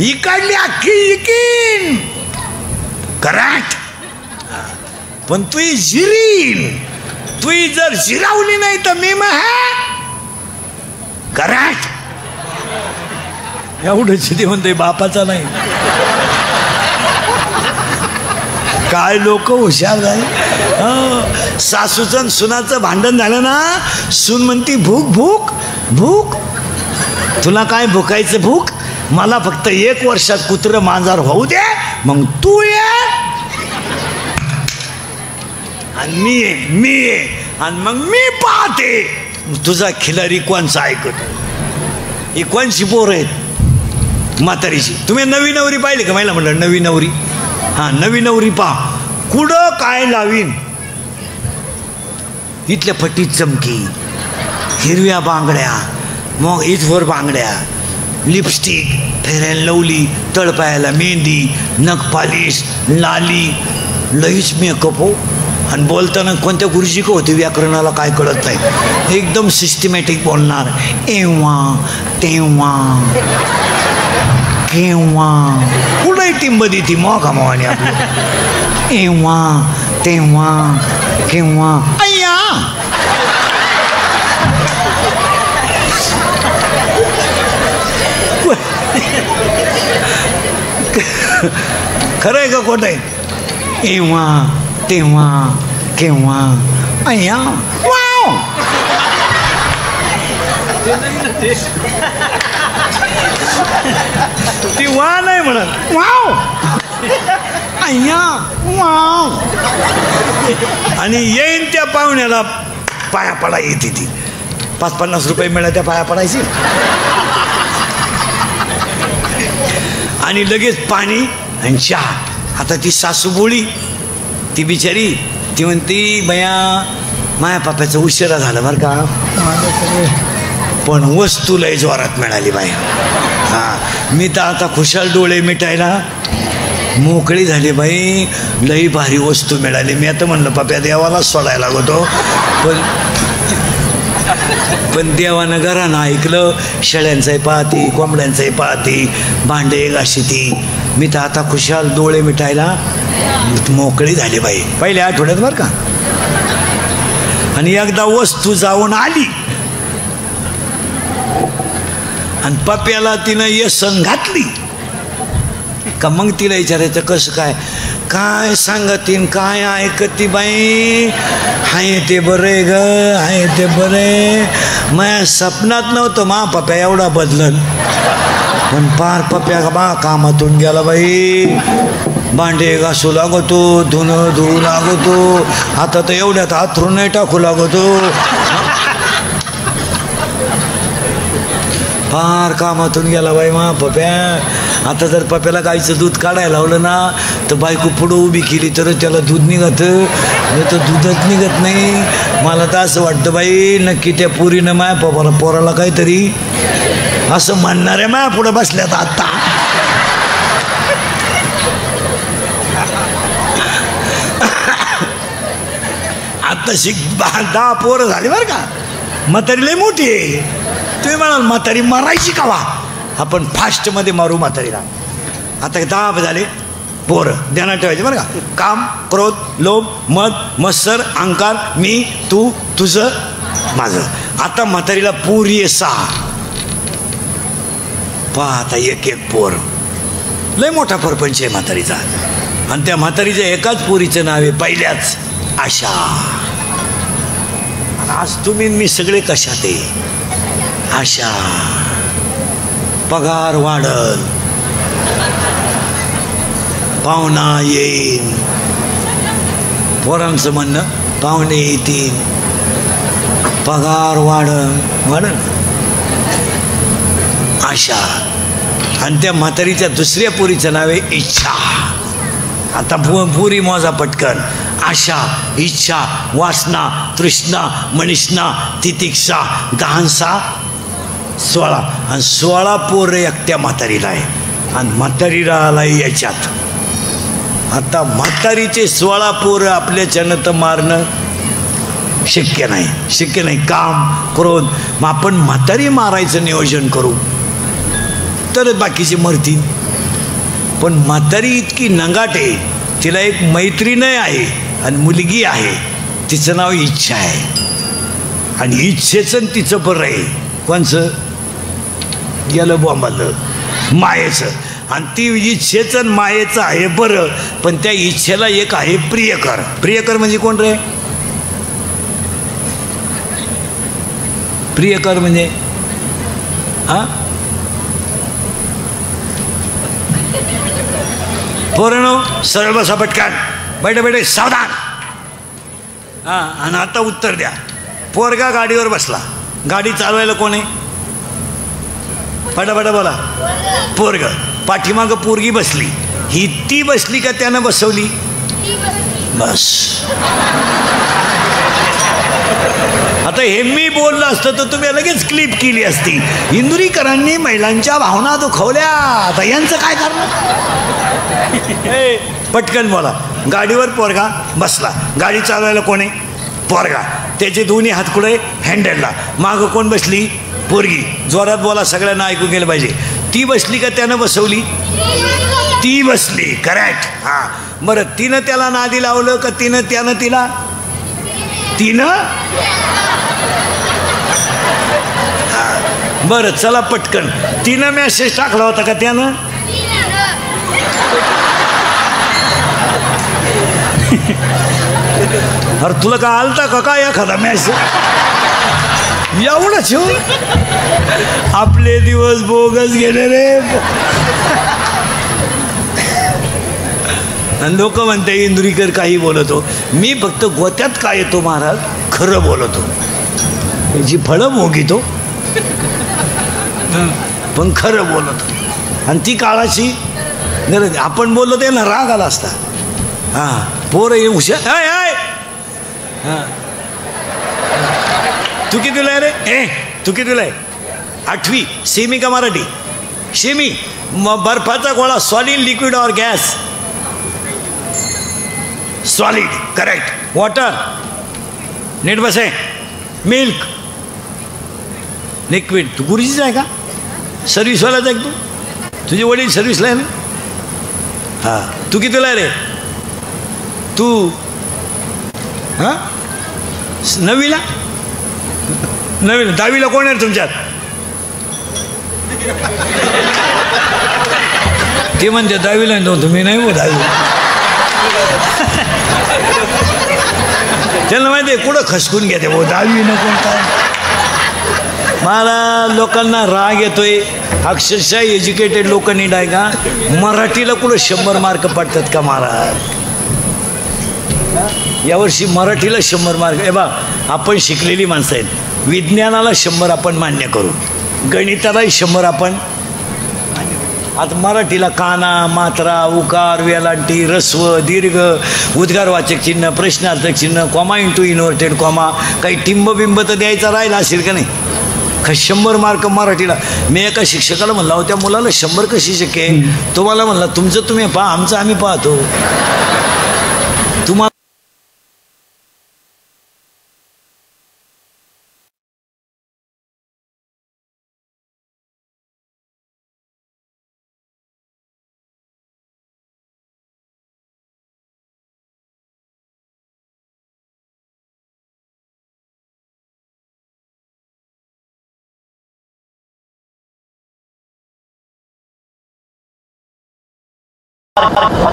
इकडली अख्खी इकीन. करेक्ट. पण तू जिरीन. तू जर जिरावली नाही तर मी मग. करेक्ट. एवढंच ते म्हणते बापाचा नाही. काय लोक हुशार झाले. सासूचं आणि सुनाचं भांडण झालं ना, सून म्हणती भूक भूक भूक. तुला काय भुकायचं भूक, मला फक्त 1 वर्षात कुत्र मांजर होऊ दे, मग तू ये आणि मी ये आणि मग मी पाहते तुझा खिलारी कोणचा ऐकतो. ही कोणची पोर आहेत म्हातारीची. तुम्ही नवी नवरी पाहिली का? मला म्हटलं नवी नवरी. हां, नवी नवरी पहा. कुठं काय लावीन, इथल्या फटीत चमकी, हिरव्या बांगड्या, मग इथवर बांगड्या, लिपस्टिक, फेर अँड लवली, तळपायाला मेहंदी, नख पालिश, लाली, लईच मेकअप हो. आणि बोलताना कोणत्या गुरुजी का होते व्याकरणाला काय कळत नाही, एकदम सिस्टमॅटिक बोलणार. एव्हा तेव्हा केव्हा, कुठे टिंबदी ती मोगा मोहाने आपली. एव्हा तेव्हा केव्हा, अय्या. खरं आहे का खोटं आहे? एव्हा तेव्हा केव्हा, अय्या. वाव. ती वा नाही म्हणत, वाव. अय्या वाव. आणि येईन त्या पाहुण्याला पाया पडा येते ती. 5-50 रुपये मिळाले त्या पाया पडायची. आणि लगेच पाणी आणि चहा. आता ती सासू बोळी, ती बिचारी, ती म्हणती बया माया पाप्याचं उशिरा झालं बरं का, पण वस्तू लय जोरात मिळाली बाई. हां, मी तर आता खुशाल डोळे मिटायला मोकळी झाली बाई. लई भारी वस्तू मिळाली. मी आता म्हणलं पाप्या देवालाच सोडायला लागतो, पण देवानं घरानं ऐकलं. शेळ्यांचंही पाहती, कोंबड्यांचंही पाहती, भांडे घाशीती. मी तर आता खुशाल डोळे मिटायला मोकळी झाली बाई. पहिल्या आठवड्यात बरं का. आणि एकदा वस्तू जाऊन आली आणि पप्याला तिनं येसन घातली का मग तिला विचारायचं कसं काय, काय सांगतीन काय ऐकती बाई. हाय ते बरे ग, हाय ते बरे. माझ्या सपनात नव्हतं मा पप्या एवढा बदलन, पण पार पप्या बा कामातून गेला बाई. भांडे घासू लागतो, धुणं धुवू लागतो, आता तर एवढ्यात हातरून नाही टाकू लागतो. फार कामातून गेला बाई मा पप्या. आता जर पप्याला गाईचं दूध काढायला लावलं ना तर बायको पुढं उभी केली तर त्याला दूध निघतं, नाही तर दूधच निघत नाही. मला तर असं वाटतं बाई नक्की त्या पुरीनं माया पोराला काहीतरी असं म्हणणाऱ्या माया पुढं बसल्यात आता. आता 10 पोरं झाली बरं का. म्हातारी लय मोठी आहे. तुम्ही म्हणाल म्हातारी मारायची कावा, आपण फास्टमध्ये मारू म्हातारीला. आता 10 झाले पोरं, ध्यानात ठेवायचे बरं का. काम, क्रोध, लोभ, मद, मत्सर, अहंकार, मी, तू, तुझं, माझं. आता म्हातारीला पोरी आहे 6. पहा आता एक पोर, लय मोठा परपंच आहे म्हातारीचा. आणि त्या म्हातारीच्या एकाच पोरीचं नाव आहे पहिल्याच आशा. आज तुम्ही मी सगळे कशात आहे? आशा. पगार वाढल, पाहुणा येईन, पोरांचं म्हणणं पाहुणे येतील, पगार वाढल. आशा. आणि त्या म्हातारीच्या दुसऱ्या पोरीचं नाव आहे इच्छा. आता पुरी मोजा पटकन. आशा, इच्छा, वासना, तृष्णा, मनिष्णा, तितिक्षा, 10 16. आणि 16 पोरं एकट्या म्हातारीला आहे. आणि म्हातारीला आला याच्यात. आता म्हातारीचे 16 पोरं आपल्याच्यानं तर मारणं शक्य नाही, शक्य नाही. काम, क्रोध. मग आपण म्हातारी मारायचं नियोजन करू तरच बाकीचे मरतील. पण म्हातारी इतकी नंगाट आहे, तिला एक मैत्रीण आहे आणि मुलगी आहे, तिचं नाव इच्छा आहे. आणि इच्छेचं तिचं बरं आहे. कोणचं गेलं बॉम्बालं. मायेचं. आणि ती इच्छेचं आणि मायेचं आहे बरं, पण त्या इच्छेला एक आहे प्रियकर. प्रियकर म्हणजे कोण रे? प्रियकर म्हणजे हा पोरांनो सरळ बसा पटकन, बैठे बैठे सावधान. हा आणि आता उत्तर द्या. पोरगा गाडीवर बसला, गाडी चालवायला कोण आहे? फटाफटा बोला. पोरग. पाठीमागं पोरगी बसली. ही ती बसली का त्यानं बसवली? बस. आता हे मी बोललं असतं तर तुम्ही लगेच क्लिप केली असती. इंदुरीकरांनी महिलांच्या भावना दुखवल्या, आता यांचं काय करणार? पटकन बोला. गाडीवर पोरगा बसला, गाडी चालवायला कोण आहे? पोरगा. त्याचे दोन्ही हात कुठे? हँडलला. मागं कोण बसली? पोरगी. जोरात बोला, सगळ्यांना ऐकू गेलं पाहिजे. ती बसली का त्यानं बसवली? ती बसली. करेक्ट. हां बरं, तिनं त्याला नादी लावलं का त्यानं तिला? तिनं. बरं चला पटकन. तिनं मेसेज टाकला होता का त्यानं? अरे तुला का आलता का काय एखादा मेसेज? एवढंच हो. आपले दिवस बोगस गेले रे. लोक म्हणते इंदुरीकर काही बोलतो. मी फक्त गोत्यात काय येतो महाराज, खरं बोलतो. जी फळं भोगितो पण खरं बोलतो. आणि ती काळाची गरज. आपण बोललो ते ना राग आला असता. हां पोरं ये हुशार. हां तू कितीला आहे रे? तू कितीला आहे? 8वी. सेमी का मराठी? सेमी. बर्फाचा गोळा सॉलिड, लिक्विड और गॅस? सॉलिड. करेक्ट. वॉटर. नीट बसे. मिल्क. लिक्विड. तू गुरुजीचा आहे का? सर्व्हिसवालाच आहे तू? तुझे वडील सर्व्हिसला आहे ना? हां तू कितीला आहे रे? तू हां 9वीला? 9वीला. 10वीला कोण आहे तुमच्यात? ते म्हणते 10वीला नव्हतं. मी नाही हो 10वी. त्यांना माहिती आहे कुठं खसकून घेते भाऊ 10वी नको काय. मला लोकांना राग येतोय. अक्षरशः एज्युकेटेड लोक नीट आहे का? मराठीला कुठं 100 मार्क पडतात का महाराज? यावर्षी मराठीला 100 मार्क. हे बा आपण शिकलेली माणसं आहेत. विज्ञानाला 100 आपण मान्य करू, गणितालाही 100 आपण. आता मराठीला काना, मात्रा, उकार, वेलांटी, रस्व, दीर्घ, उद्गारवाचक चिन्ह, प्रश्नार्थक चिन्ह, कॉमा इंटू इन्व्हर्टेड कॉमा, काही टिंबबिंब तर द्यायचा राहिला असेल का नाही? का 100 मार्क मराठीला? मी एका शिक्षकाला म्हणला त्या मुलाला 100 कशी शक्य आहे? तो मला म्हणला तुमचं तुम्ही पहा, आमचं आम्ही पाहतो. तुम्हाला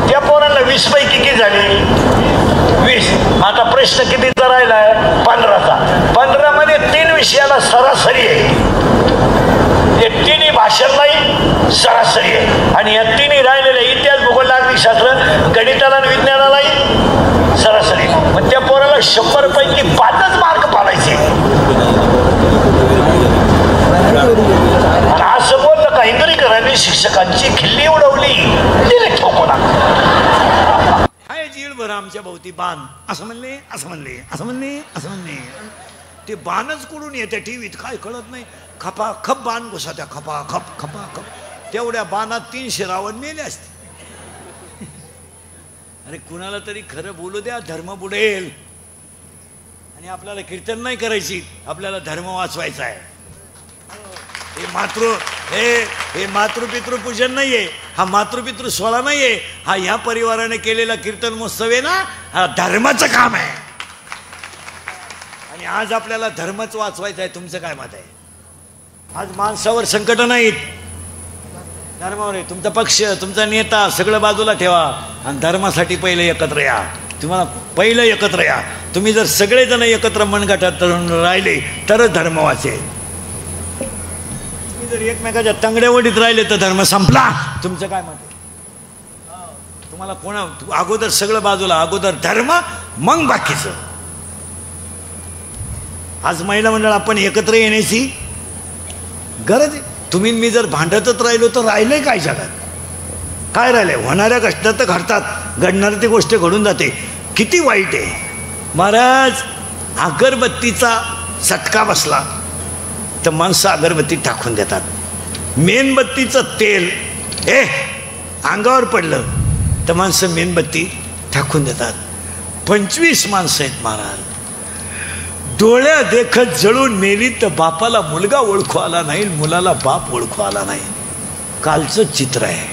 त्या पोरांना 20 पैकी किती झाली? 20. आता प्रश्न कितीचा राहिलाय? 15चा. 15 मध्ये 3 विषयाला सरासरी आहे. हे 3 भाषांनाही सरासरी आहे. आणि या 3 राहिलेल्या इतिहास, भूगोल, अर्थशास्त्र, गणिताला आणि विज्ञानालाही सरासरी. मग त्या पोराला 100 पैकी 5च मार्क पाडायचे. आणि असं बोललं का इंदुरीकरांनी शिक्षकांची खिल्ली उडवली, दिले ठोकून. हाय जीळभर आमच्या भोवती बाण. असं म्हणले, असं म्हणले, असं म्हणले, असं म्हणले. ते बाणच कुठून येते टीव्हीत काय कळत नाही. खपा खप बाण घुसत्या, खपा खप खपा खप. तेवढ्या बाणात 300 रावण मेले असते. अरे कुणाला तरी खरं बोलू द्या, धर्म बुडेल. आणि आपल्याला कीर्तन नाही करायची, आपल्याला धर्म वाचवायचा आहे. हे मातृपितृपूजन नाहीये, हा मातृपितृ सोहळा नाहीये, हा ह्या परिवाराने केलेला कीर्तन महोत्सव आहे ना, हा धर्माचं काम आहे. आणि आज आपल्याला धर्मच वाचवायचा आहे. तुमचं काय मत आहे? आज माणसावर संकट नाहीत, धर्मावर आहे. तुमचा पक्ष, तुमचा नेता सगळं बाजूला ठेवा आणि धर्मासाठी पहिले एकत्र या. तुम्हाला पहिलं एकत्र या. तुम्ही जर सगळेजण एकत्र मनगटात राहिले तरच धर्म वाचेल. तुम्ही जर एकमेकाच्या तंगड्यावडीत राहिले तर धर्म संपला. तुमचं काय मत आहे? तुम्हाला कोणा अगोदर सगळं बाजूला, अगोदर धर्म मग बाकीचं. आज महिला मंडळ आपण एकत्र येण्याची गरज आहे. तुम्ही मी जर भांडतच राहिलो तर राहिलंय काय जगात? काय राहिलंय? होणाऱ्या कष्टात तर घडतात, घडणार ती गोष्ट घडून जाते. किती वाईट आहे महाराज. अगरबत्तीचा चटका बसला तर माणसं अगरबत्ती टाकून देतात. मेणबत्तीचं तेल अंगावर पडलं तर माणसं मेणबत्ती टाकून देतात. 25 माणसं आहेत महाराज. डोळ्या देखत जळून मेली तर बापाला मुलगा ओळखू आला नाही, मुलाला बाप ओळखू आला नाही. कालचं चित्र आहे.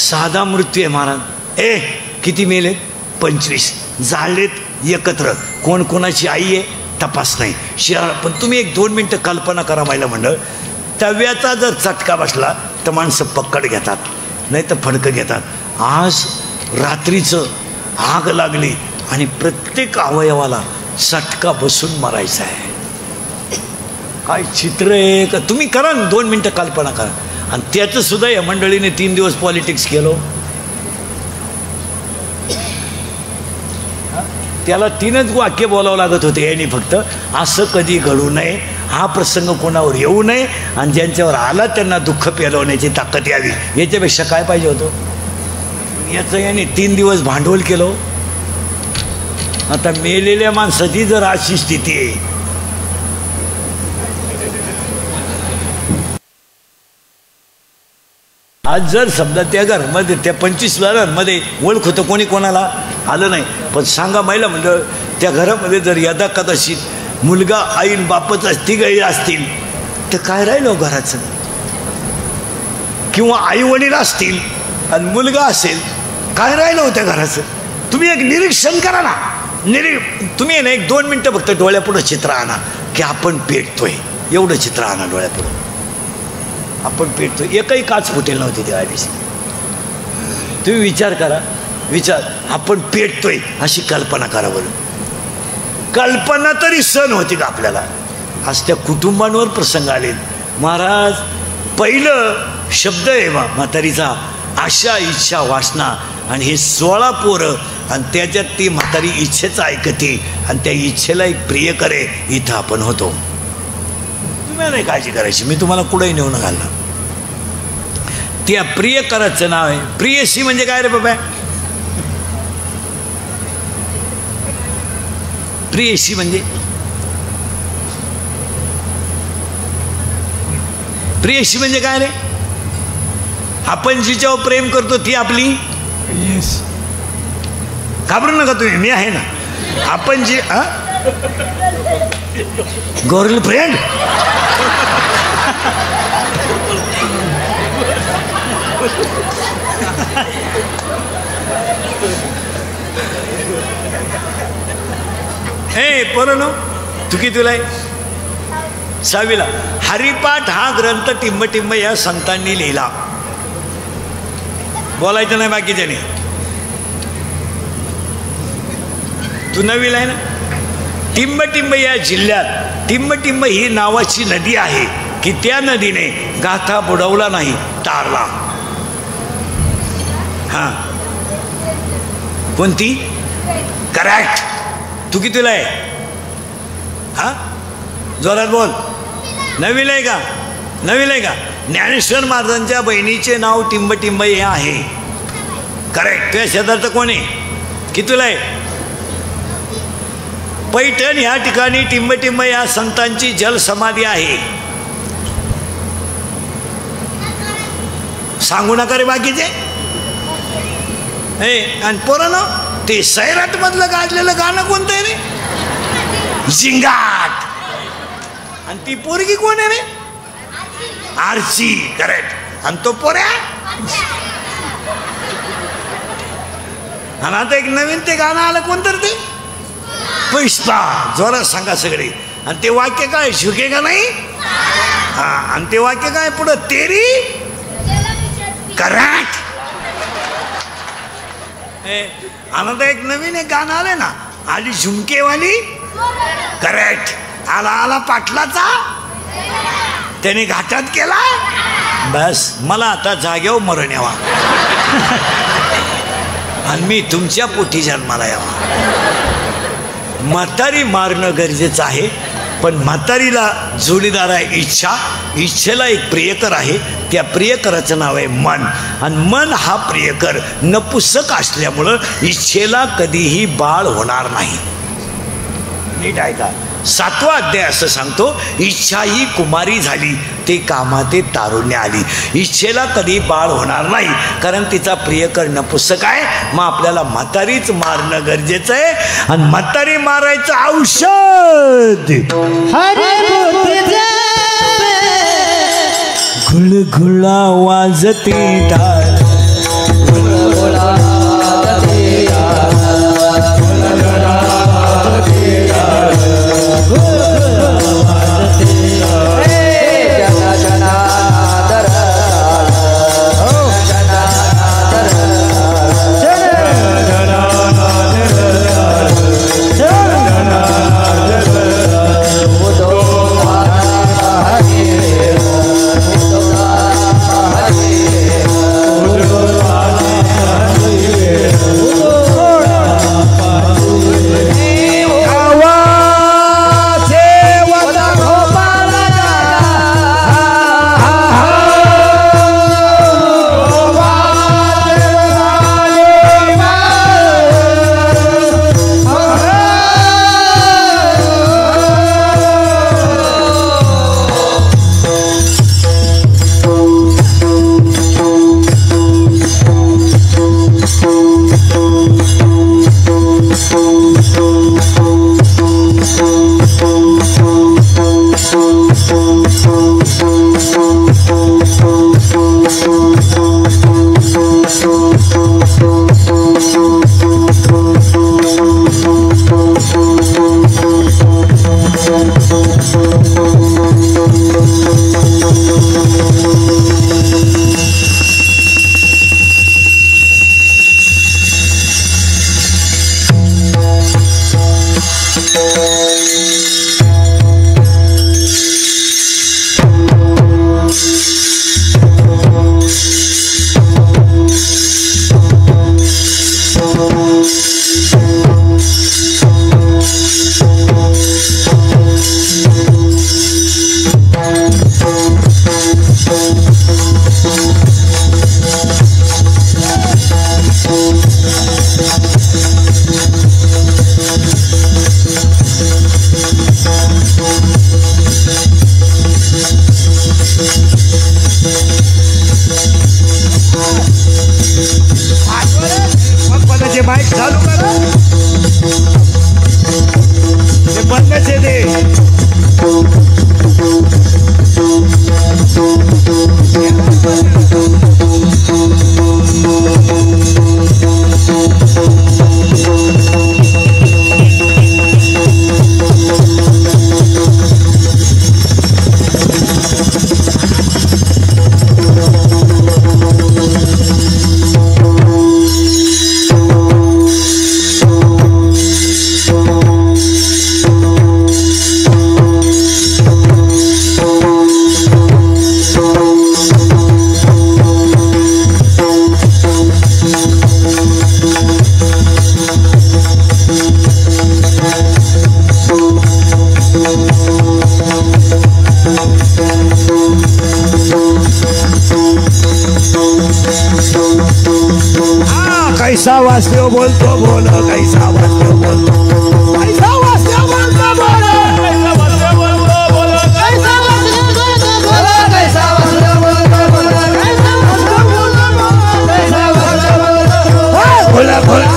साधा मृत्यू आहे महाराज. किती मेलेत? 25. जाळलेत एकत्र. कोण कोणाची आई आहे तपास नाही. पण तुम्ही 1-2 मिनटं कल्पना करा महिला मंडळ. तव्याचा जर चटका बसला तर माणसं पक्कड घेतात, नाही तर फडकं घेतात. आज रात्रीचं आग लागली आणि प्रत्येक अवयवाला चटका बसून मरायचा आहे. काय चित्र आहे का? तुम्ही करा ना, 2 मिनटं कल्पना करा. आणि त्याचं सुद्धा या मंडळीने 3 दिवस पॉलिटिक्स केलं. त्याला 3च वाक्य बोलावं लागत होते यांनी फक्त. असं कधी घडू नये, हा प्रसंग कोणावर येऊ नये, आणि ज्यांच्यावर आला त्यांना दुःख पेलवण्याची ताकद यावी. याच्यापेक्षा काय पाहिजे होतं? याचं याने 3 दिवस भांडवल केलं. आता मेलेल्या माणसाची जर अशी स्थिती आहे, आज जर समजा त्या घरामध्ये, त्या 25 घरांमध्ये ओळख होतं कोणी कोणाला आलं नाही. पण सांगा महिला म्हणजे त्या घरामध्ये जर यदा कदाचित मुलगा आईन बापच तिघही असतील तर काय राहिलं घराचं? किंवा आई वडील असतील आणि मुलगा असेल, काय राहिलं होत्या घराचं? तुम्ही एक निरीक्षण करा ना. तुम्ही ना 1-2 मिनटं फक्त डोळ्यापुढं चित्र आणा की आपण पेटतोय. एवढं चित्र आणा डोळ्यापुढं. आपण पेटतोय. एकही काच फुटेल नव्हती त्या दिवशी. तुम्ही विचार करा. आपण पेटतोय अशी कल्पना करा बरं. कल्पना तरी सण होती का आपल्याला? आज त्या कुटुंबांवर प्रसंग आले महाराज. पहिलं शब्द आहे म्हातारीचा, आशा इच्छा वासना. आणि हे 16 पोरं, आणि त्याच्यात ती म्हातारी इच्छेचं ऐकते आणि त्या इच्छेला एक प्रिय करे. इथं आपण होतो. तुम्ही नाही काळजी करायची, मी तुम्हाला कुठेही नेऊन घालणार. त्या प्रिय करायचं नाव आहे प्रियसी. म्हणजे काय रे बाबा? प्रियसी म्हणजे काय रे? आपण जिच्यावर प्रेम करतो ती आपली. घाबरू नका तुम्ही, मी आहे ना. आपण जी गर्लफ्रेंड, पोरांनो तू कितीला आहे? 6वीला. हरिपाठ हा ग्रंथ टिंबटिंब या संतांनी लिहिला. बोलायचं नाही बाकीच्याने. तू 9वीला आहे ना. टिंबटिंब या जिल्ह्यात टिंबटिंब ही नावाची नदी आहे की त्या नदीने गाथा बुडवला नाही, तारला. हा कोणती? करेक्ट. तू कितीला आहे? हा जोरात बोल. 9वीला आहे का? 9वीला आहे का? ज्ञानेश्वर महाराजांच्या बहिणीचे नाव टिंबटिंब हे आहे. करेक्ट. तुझ्या शेजारचं कोण आहे? कितीला आहे? पैठण या ठिकाणी टिंबटिंब या संतांची जलसमाधी आहे. सांगू नका रे बाकीचे. आणि पोरांनो ते सैराट मधलं गाजलेलं गाणं कोणतं आहे रे? झिंगाट. आणि ती पोरगी कोण आहे रे? आरची. करेक्ट. आणि तो पोऱ्या. आणि आता एक नवीन ते गाणं आलं कोणतं ते? पुष्पा. जोरात सांगा सगळे. आणि ते वाक्य काय? झुकेगा नाही. हा आणि ते वाक्य काय पुढं तेरी करेक्ट. आता एक नवीन एक गाणं आले ना आली झुमकेवाली करेक्ट. आला पाटलाचा त्याने घाटात केला. बस मला आता जागेवर मरण यावा आणि मी तुमच्या पोटी जन्माला यावा. म्हातारी मारणं गरजेचं आहे पण म्हातारीला जोडीदार आहे इच्छा. इच्छेला एक प्रियकर आहे. त्या प्रियकराचं नाव आहे मन आणि मन हा प्रियकर नपुसक असल्यामुळं इच्छेला कधीही बाळ होणार नाही. नीट ऐका. 7वा अध्याय असं सांगतो इच्छा ही कुमारी झाली ते कामाते तारुण्य आली. इच्छेला कधी बाळ होणार नाही कारण तिचा प्रियकर नपुसक आहे. मग आपल्याला म्हातारीच मारणं गरजेचं आहे आणि म्हातारी मारायचं औषध घुळघुळा वाजते टाळ माइक चालू करा ते बंदच आहे ते कैसा वास्तव बोलतो बोल कैसा वास्तव बोलतो कैसा वास्तव बोलतो बोल कैसा वास्तव बोलतो बोल कैसा वास्तव बोलतो बोल कैसा वास्तव बोलतो बोल कैसा वास्तव बोलतो बोल बोला बोला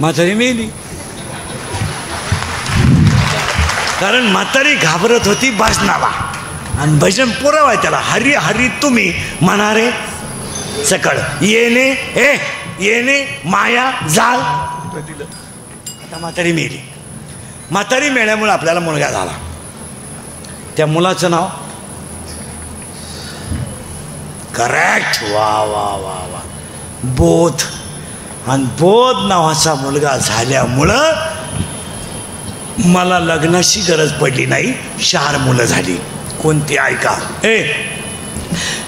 म्हातारी मेली. कारण म्हातारी घाबरत होती भाजनाला. आणि भजन पुरावा आहे त्याला. हरी हरी तुम्ही म्हणारे सकळ येणे येणे माया जाल. आता म्हातारी मेली. म्हातारी मेल्यामुळे आपल्याला मुलगा झाला. त्या मुलाचं नाव करेक्ट. वा वा वा वा बोध. आणि बोध नावाचा मुलगा झाल्यामुळं मला लग्नाची गरज पडली नाही. 4 मुलं झाली. कोणती ऐका.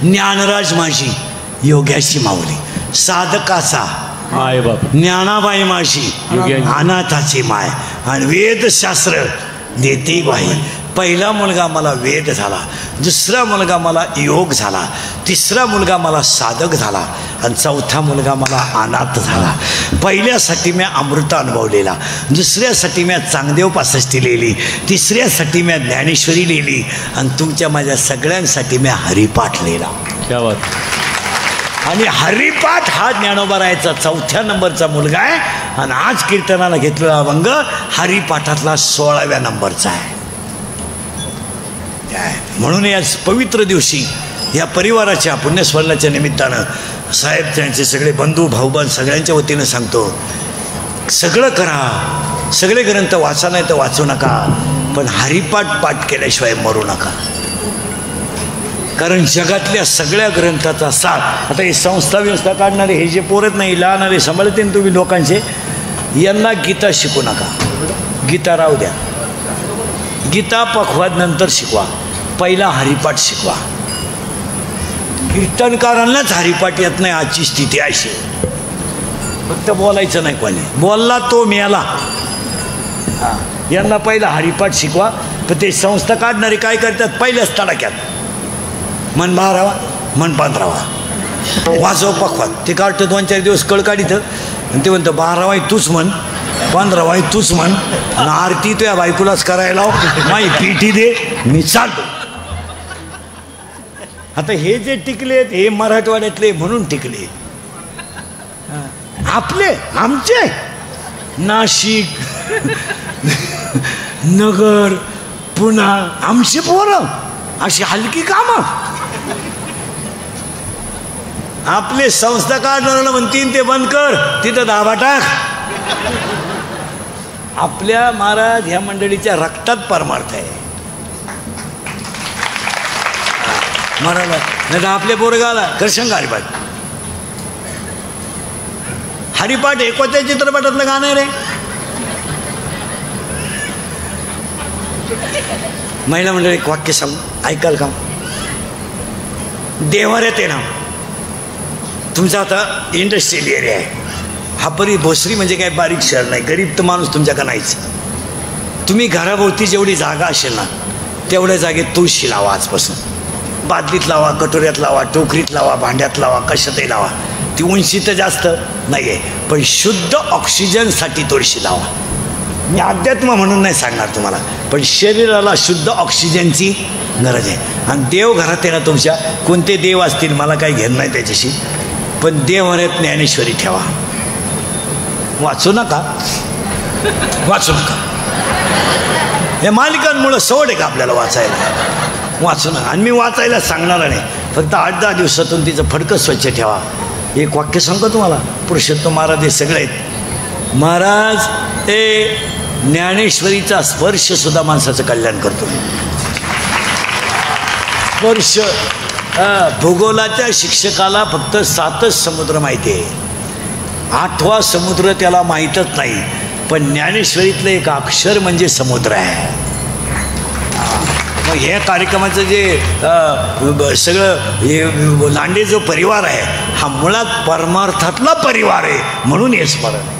ज्ञानराज माझी योग्याची माऊली. साधकाचा माय बाप. ज्ञानाबाई माझी अनाथाची माय. आणि वेदशास्त्र देते बाई. पहिला मुलगा मला वेद झाला. दुसरा मुलगा मला योग झाला. तिसरा मुलगा मला साधक झाला. आणि चौथा मुलगा मला अनाथ झाला. पहिल्यासाठी मी अमृत अनुभवलेला. दुसऱ्यासाठी मी चांगदेव 65 लिहिली. तिसऱ्यासाठी मी ज्ञानेश्वरी लिहिली. आणि तुमच्या माझ्या सगळ्यांसाठी मी हरिपाठ लिहिला. क्या बात. आणि हरिपाठ हा ज्ञानोबा रायाचा 4थ्या नंबरचा मुलगा आहे. आणि आज कीर्तनाला घेतलेला अभंग हरिपाठातला 16व्या नंबरचा आहे. म्हणून या पवित्र दिवशी या परिवाराच्या पुण्यस्मरणाच्या निमित्तानं साहेब त्यांचे सगळे बंधू भाऊबंद सगळ्यांच्या वतीनं सांगतो, सगळं करा. सगळे ग्रंथ वाचा नाही तर वाचू नका. पण हरिपाठ पाठ केल्याशिवाय मरू नका. कारण जगातल्या सगळ्या ग्रंथाचा सार. आता हे संस्था व्यवस्था काढणारे हे जे पोरत नाही लहानारे सांभाळते ना तुम्ही लोकांचे, यांना गीता शिकू नका. गीता राहू द्या. गीता पखवाद नंतर शिकवा. पहिला हरिपाठ शिकवा. कीर्तनकारांनाच हरिपाठ येत नाही. आजची स्थिती अशी. फक्त बोलायचं नाही. कोणी बोलला तो मेला. हां, यांना पहिला हरिपाठ शिकवा. पण ते संस्था काढणारे काय करतात, पहिल्याच तडाक्यात मन 12वा मन 15वा वाजव पखवाद. ते काढतं 2-4 दिवस कळ काढितं आणि ते म्हणतं 12वाही तूच म्हण, 15वाही तूच म्हण. आणि आरती तो या बायकोलाच करायला माई पीठी दे, मी चालतो. आता हे जे टिकलेत हे मराठवाड्यातले म्हणून टिकले. आपले आमचे नाशिक नगर पुणा आमची पोरं अशी हलकी कामं. आपले संस्था काढणाऱ्याला म्हणतील ते बंद कर, तिथं दाबा टाक. आपल्या महाराज ह्या मंडळीच्या रक्तात परमार्थ आहे. महाराज नाही तर आपले पोरगाला कृष्ण हरिपाठ. हरिपाठ एकोत्या चित्रपटातलं गाणं रे. महिला मंडळी एक वाक्य सांगू, ऐकाल का? देवाऱ्यात आहे ना तुमचा आता इंडस्ट्रियल एरिया आहे. हा परी भोसरी म्हणजे काय बारीक शहर नाही. गरीब तर माणूस तुमच्याकडे नाहीच. तुम्ही घराभोवती जेवढी जागा असेल ना तेवढ्या जागेत तुळशी लावा. आजपासून बादलीत लावा, कटोऱ्यात लावा, टोकरीत लावा, भांड्यात लावा, कशातही लावा. ती उंची तर जास्त नाही आहे पण शुद्ध ऑक्सिजनसाठी तुळशी लावा. मी अध्यात्म म्हणून नाही सांगणार तुम्हाला, पण शरीराला शुद्ध ऑक्सिजनची गरज आहे. आणि देव घरात आहे ना तुमच्या, कोणते देव असतील मला काही घेणं नाही त्याच्याशी, पण देवाऱ्यात ज्ञानेश्वरी ठेवा. वाचू नका, वाचू नका. या मालिकांमुळं सवड आहे का आपल्याला वाचायला? वाचू नका. आणि मी वाचायला सांगणार नाही, फक्त 8-10 दिवसातून तिचं फडकं स्वच्छ ठेवा. एक वाक्य सांगतो तुम्हाला, पुरुषोत्तम महाराज हे सगळे आहेत. महाराज ते ज्ञानेश्वरीचा स्पर्श सुद्धा माणसाचं कल्याण करतो. स्पर्श. भूगोलाच्या शिक्षकाला फक्त 7च समुद्र माहिती आहे, 8वा समुद्र त्याला माहीतच नाही. पण ज्ञानेश्वरीतलं एक अक्षर म्हणजे समुद्र आहे. मग ह्या कार्यक्रमाचं जे सगळं हे लांडे जो परिवार आहे हा मुळात परमार्थातला परिवार आहे, म्हणून हे स्मरण आहे.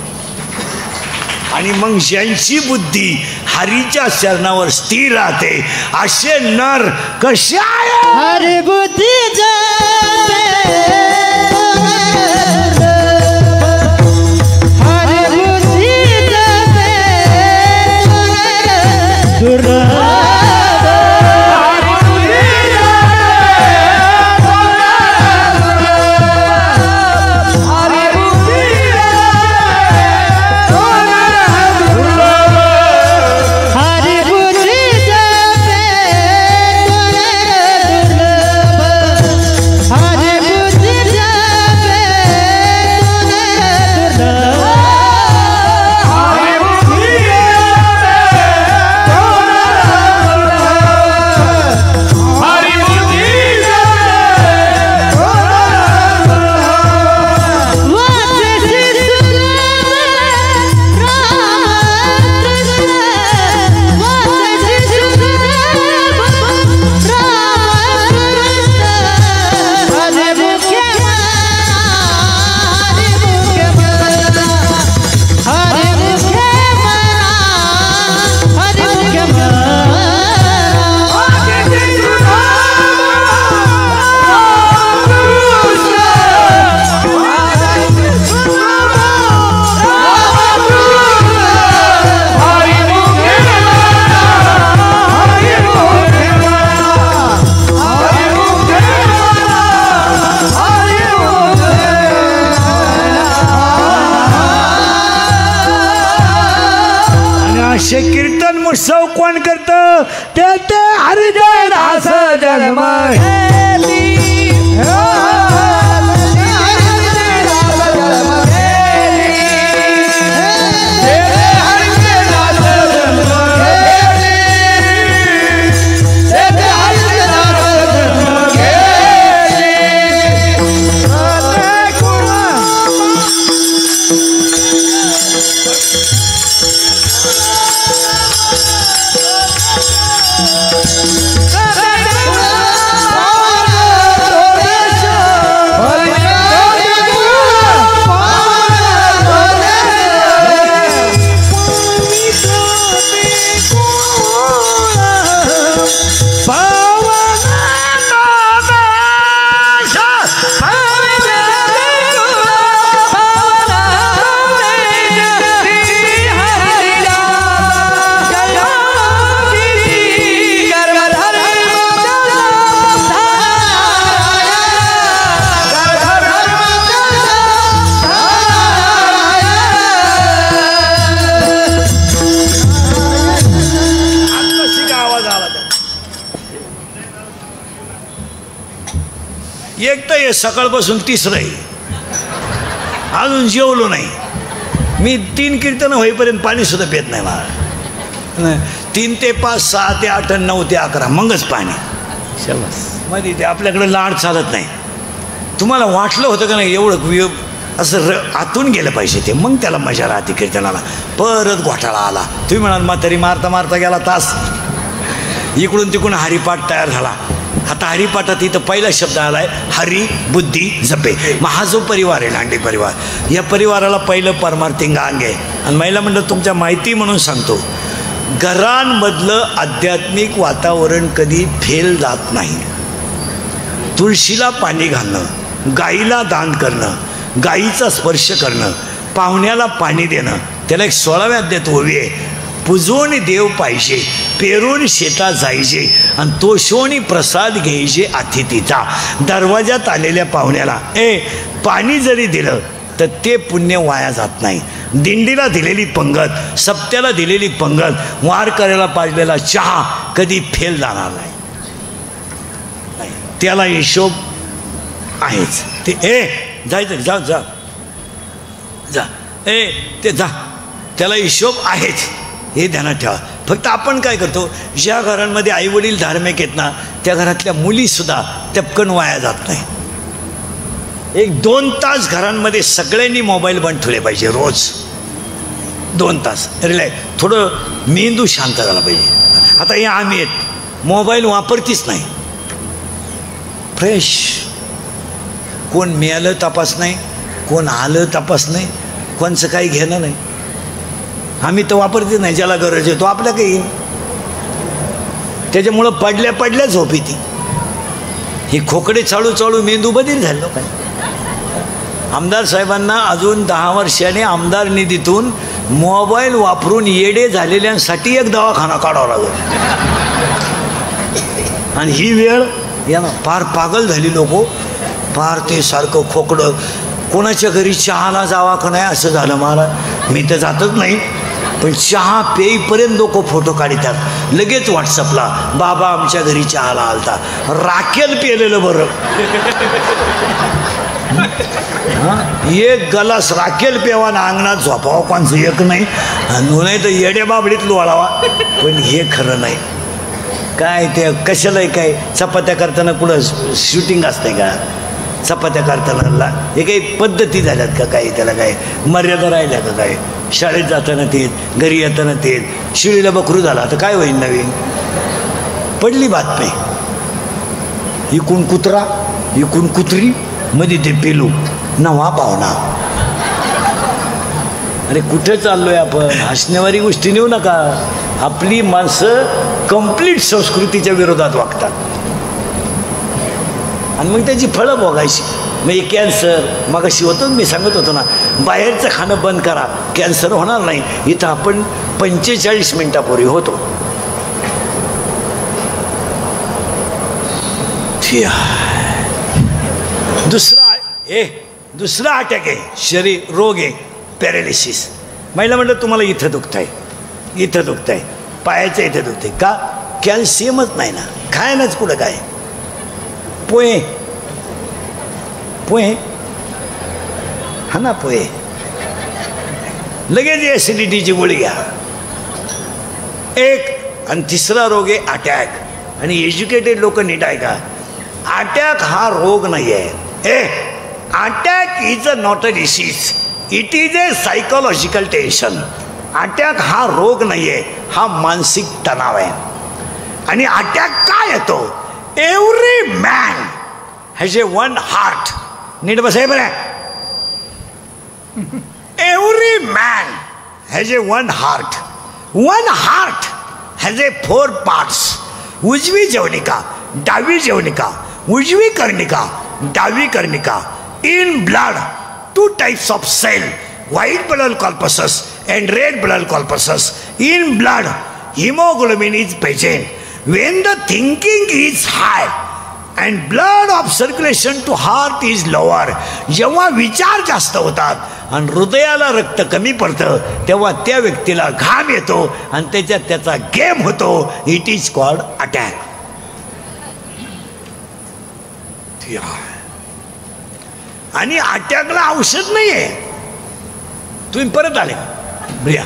आणि मग ज्यांची बुद्धी हरीच्या चरणावर स्थिर राहते असे नर कसे आहे. हरी बुद्धी अर्जुनास जन्म घेतली एक तर हे सकाळपासून तिसरं आहे, अजून जेवलो नाही मी. 3 कीर्तन होईपर्यंत पाणी सुद्धा पेत नाही मला. 3 ते 5, 6 ते 8, 9 ते 11 मगच पाणी. मध्ये ते आपल्याकडे लाड चालत नाही. तुम्हाला वाटलं होतं का नाही एवढं असं आतून गेलं पाहिजे ते, मग त्याला मजा राहते कीर्तनाला. परत घोटाळा आला. तुम्ही म्हणाल म्हातारी मारता मारता गेला तास. इकडून तिकडून हरिपाठ तयार झाला. आता हरिपाठात इथं पहिला शब्द आलाय हरी बुद्धी जपे. मग हा जो परिवार आहे लांडे परिवार, या परिवाराला पहिलं परमार्थिंग अंग आहे. आणि महिला मंडळ तुमच्या माहिती म्हणून सांगतो, घरांमधलं आध्यात्मिक वातावरण कधी फेल जात नाही. तुळशीला पाणी घालणं, गाईला दान करणं, गाईचा स्पर्श करणं, पाहुण्याला पाणी देणं, त्याला एक 16व्या अध्यायात ओवी आहे. पुजोनी देव पाहिजे, पेरून शेतात जायचे आणि तोषोनी प्रसाद घ्यायचे अतिथीचा. दरवाजात आलेल्या पाहुण्याला पाणी जरी दिलं तर ते पुण्य वाया जात नाही. दिंडीला दिलेली पंगत, सप्त्याला दिलेली पंगत, वार करायला पाजलेला चहा कधी फेल जाणार नाही. त्याला हिशोब आहेच. ते जायचं जा जा जा ते जा, त्याला हिशोब आहेच हे ध्यानात ठेवा. फक्त आपण काय करतो, ज्या घरांमध्ये आईवडील धार्मिक आहेत ना त्या घरातल्या मुलीसुद्धा टपकन वाया जात नाही. 1-2 तास घरांमध्ये सगळ्यांनी मोबाईल बंद ठेवले पाहिजे रोज. 2 तास रिलॅक्स, थोडं मेंदू शांत झाला पाहिजे. आता हे आम्ही आहेत मोबाईल वापरतीच नाही. फ्रेश, कोण मिळालं तपास नाही, कोण आलं तपास नाही, कोणचं काही घेणं नाही. आम्ही तर वापरते नाही. ज्याला गरज आहे तो आपल्या काही येईल. त्याच्यामुळं पडल्या पडल्या झोप येते. ही खोकडे चालू चालू मेंदू बधीर झालं काय. आमदार साहेबांना अजून 10 वर्षाने आमदार निधीतून मोबाईल वापरून येडे झालेल्यांसाठी एक दवाखाना काढावा लागेल. आणि ही वेळ या ना फार पागल झाली लोक, फार ते सारखं खोकडं. कोणाच्या घरी चहाला जावा का नाही असं झालं मला. मी तर जातच नाही, पण चहा पेईपर्यंत लोक फोटो काढतात लगेच व्हॉट्सअपला. बाबा आमच्या घरी चहाला आलता. राखेल पेलेलं बरं. एक गलास राखेल पेवा ना अंगणात झोपावा कोणचं एक नाही. नाही तर येड्या बाबडीत लोळावा. पण हे खरं नाही. काय ते कशाला काय चपात्या करताना कुठं शूटिंग असते का? चपात्या करताना हे काही पद्धती झाल्यात का? काही त्याला काय मर्यादा राहिल्या का? काय शाळेत जाताना तेच, घरी येताना तेच. शिळीला बकरू झाला तर काय होईल नवीन? पडली बातमी, इकून कुत्रा इकून कुत्री, मध्ये ते पेलू नवा पाहुणा. अरे कुठे चाललोय आपण? हसण्यावारी गोष्टी नेऊ नका. आपली माणसं कंप्लीट संस्कृतीच्या विरोधात वागतात आणि मग त्याची फळं भोगायची. म्हणजे कॅन्सर मगाशी होतं, मी सांगत होतो ना, बाहेरचं खाणं बंद करा, कॅन्सर होणार नाही. इथं आपण 45 मिनिटापूर्वी होतो. दुसरा अटॅक आहे, शरीर रोग आहे, पॅरालिसिस. महिला म्हणलं तुम्हाला इथं दुखत आहे, इथं दुखत आहे, पायाचं इथं दुखत आहे का? कॅल्शियमच नाही ना, खायलाच कुठं काय. पोहे पोहे हा ना, पोहे लगेच ॲसिडिटीची गोळी घ्या. एक आणि तिसरा रोग आहे अटॅक. आणि एज्युकेटेड लोक नीट आहे का, अटॅक हा रोग नाही आहे. Attack is a not a disease, it is a psychological tension. Attack हा रोग नाही आहे, हा मानसिक तणाव आहे. आणि अटॅक काय येतो, every man has a one heart. नीट बसाय बरं, every man has a one heart. One heart has a 4 parts. उजवी जवनिका, डावी जवनिका, उजवी कर्णिका, डावी कर्णिका. In blood 2 types of cell, white blood corpuscles and red blood corpuscles. In blood hemoglobin is present. When the thinking is high and blood of circulation to heart is lower, जेव्हा विचार जास्त होतात आणि हृदयाला रक्त कमी पडतं तेव्हा त्या व्यक्तीला घाम येतो आणि त्याच्यात त्याचा गेम होतो. It is called attack. आणि अटॅकला औषध नाही आहे. तुम्ही परत आले भैया,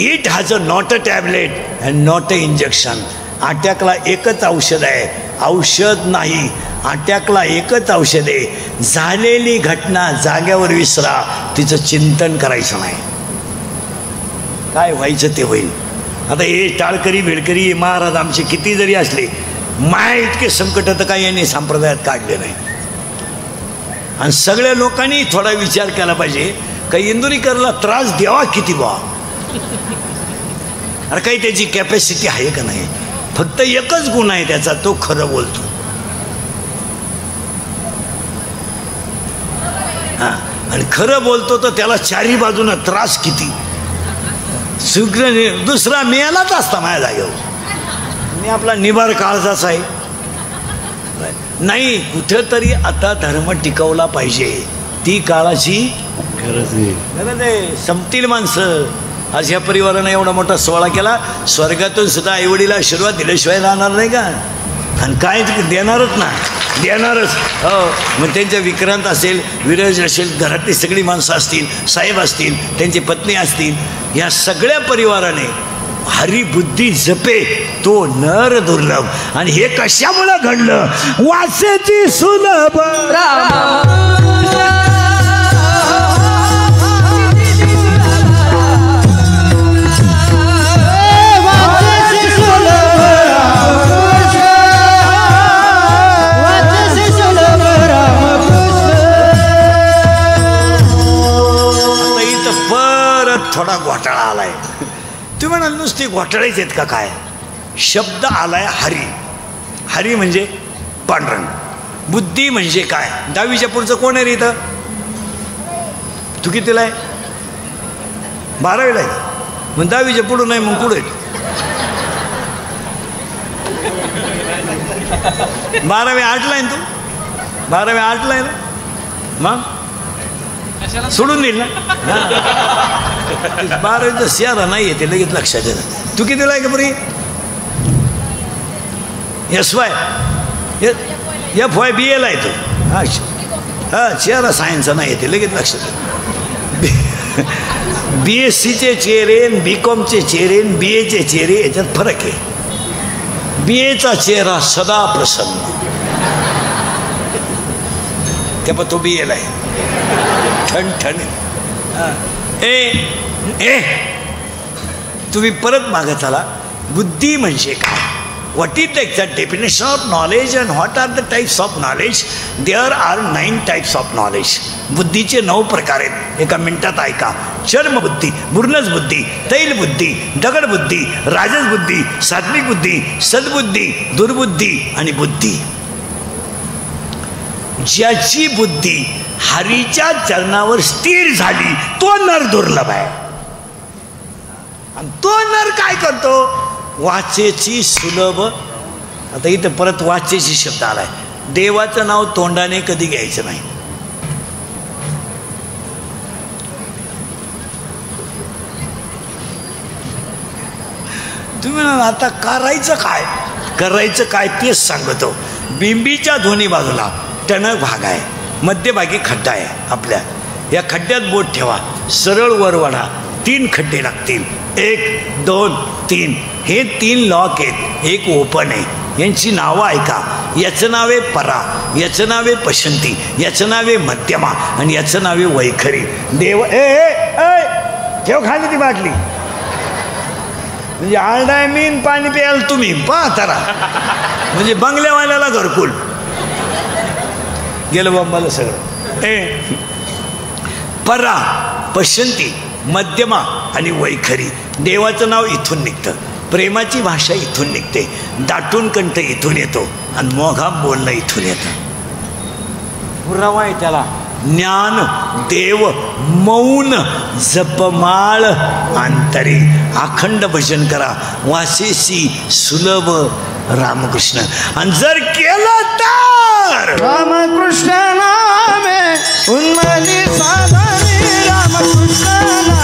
it has a not a tablet and not a injection. अटॅकला एकच औषध आहे, औषध नाही. अटॅकला एकच औषध आहे, झालेली घटना जाग्यावर विसरा, तिचं चिंतन करायचं नाही. काय व्हायचं ते होईल. आता हे टाळकरी भेडकरी महाराज आमचे किती जरी असले, माय इतके संकट तर काही यांनी संप्रदायात काढले नाही. आणि सगळ्या लोकांनी थोडा विचार केला पाहिजे का इंदुरीकरला त्रास द्यावा किती बा, अरे काही त्याची कॅपॅसिटी आहे का नाही. फक्त एकच गुण आहे त्याचा, तो खरं बोलतो. हा, आणि खरं बोलतो तर त्याला चारी बाजूनं त्रास किती. दुसरा मिळालाच असता माझ्या जागेवर, मी आपला निभार काळजाच आहे. नाही, कुठेतरी आता धर्म टिकवला पाहिजे, ती काळाची गरज आहे. संपतील माणसं. आज ह्या परिवारानं एवढा मोठा सोहळा केला, स्वर्गातून सुद्धा आईवडीला आशीर्वाद दिल्याशिवाय राहणार नाही का. आणि काय देणारच ना, देणारच. हो, मग त्यांच्या विक्रांत असेल, विरज असेल, घरातली सगळी माणसं असतील, साहेब असतील, त्यांची पत्नी असतील, या सगळ्या परिवाराने हरिबुद्धी जपे तो नर दुर्लभ. आणि हे कशामुळं घडलं, वासेची सुलभ थोडा घोटाळा आलाय. तुम्ही म्हणाल नुसते घोटाळेच आहेत का काय. शब्द आलाय हरी. हरी म्हणजे पांडुरंग. बुद्धी म्हणजे काय. 10वीच्या पुढचं कोण आहे रे इथं. तू कितीला आहे. 12वीला आहे. मग 10वीच्या पुढं नाही, मग पुढे 12वी 8ला आहे. तू 12वी 8ला आहे ना, मग सोडून देईल ना. 12वीचं शहरा नाही आहे ते लगेच लक्षात येतं. तू कितीला आहे का बरी. SY FY BA ला आहे तू. हा, शहरा सायन्सचा नाही आहे ते लगेच लक्षात येतं. BSCचे चेहरे, BCOMचे चेहरे, BAचे चेहरे याच्यात फरक आहे. BAचा चेहरा सदा प्रसन्न, त्यामुळे तो BA ला आहे. ठणठण. तुम्ही परत मागत आला. बुद्धी म्हणजे काय. What is the exact definition of knowledge and what are the types of knowledge. There are 9 types of knowledge. बुद्धीचे 9 प्रकार आहेत. एका मिनिटात ऐका. चर्मबुद्धी, बुर्नस बुद्धी, तैलबुद्धी, दगडबुद्धी, राजसबुद्धी, सात्विक बुद्धी, सद्बुद्धी, दुर्बुद्धी आणि बुद्धी. ज्याची बुद्धी हरीच्या चरणावर स्थिर झाली तो नर दुर्लभ आहे. आणि तो नर काय करतो. वाचेची सुलभ. आता इथं परत वाचेची शब्द आलाय. देवाचं नाव तोंडाने कधी घ्यायचं नाही. तुम्ही म्हणाल आता करायचं काय? करायचं काय तेच सांगतो. बिंबीच्या दोन्ही बाजूला टणक भाग आहे, मध्यभागी खड्डा आहे. आपल्या या खड्ड्यात बोट ठेवा, सरळ वर वाढा. 3 खड्डे लागतील, 1 2 3. हे 3 लॉक आहेत. एक ओपन आहे. यांची नावं ऐका. याचं नाव आहे परा, याचं नाव आहे पशंती, याचं नाव आहे मध्यमा आणि याचं नाव आहे वैखरी. देव ठेव खाली ती बाटली. म्हणजे आरडाय मीन पाणी प्याल तुम्ही पहा तारा. म्हणजे बंगल्यावाल्याला घरकुल गेलं बंबाला सगळं. परा, पशंती, मध्यमा आणि वैखरी. देवाचं नाव इथून निघतं, प्रेमाची भाषा इथून निघते, दाटून कंठ इथून येतो आणि मोघाम बोलणं इथून येतं. पुरावा आहे त्याला. ज्ञान देव मौन जपमाळ अंतरी. अखंड भजन करा, वासेसी सुलभ रामकृष्ण. आणि जर केलं तर रामकृष्ण नामे उन्मली साधने रामकृष्ण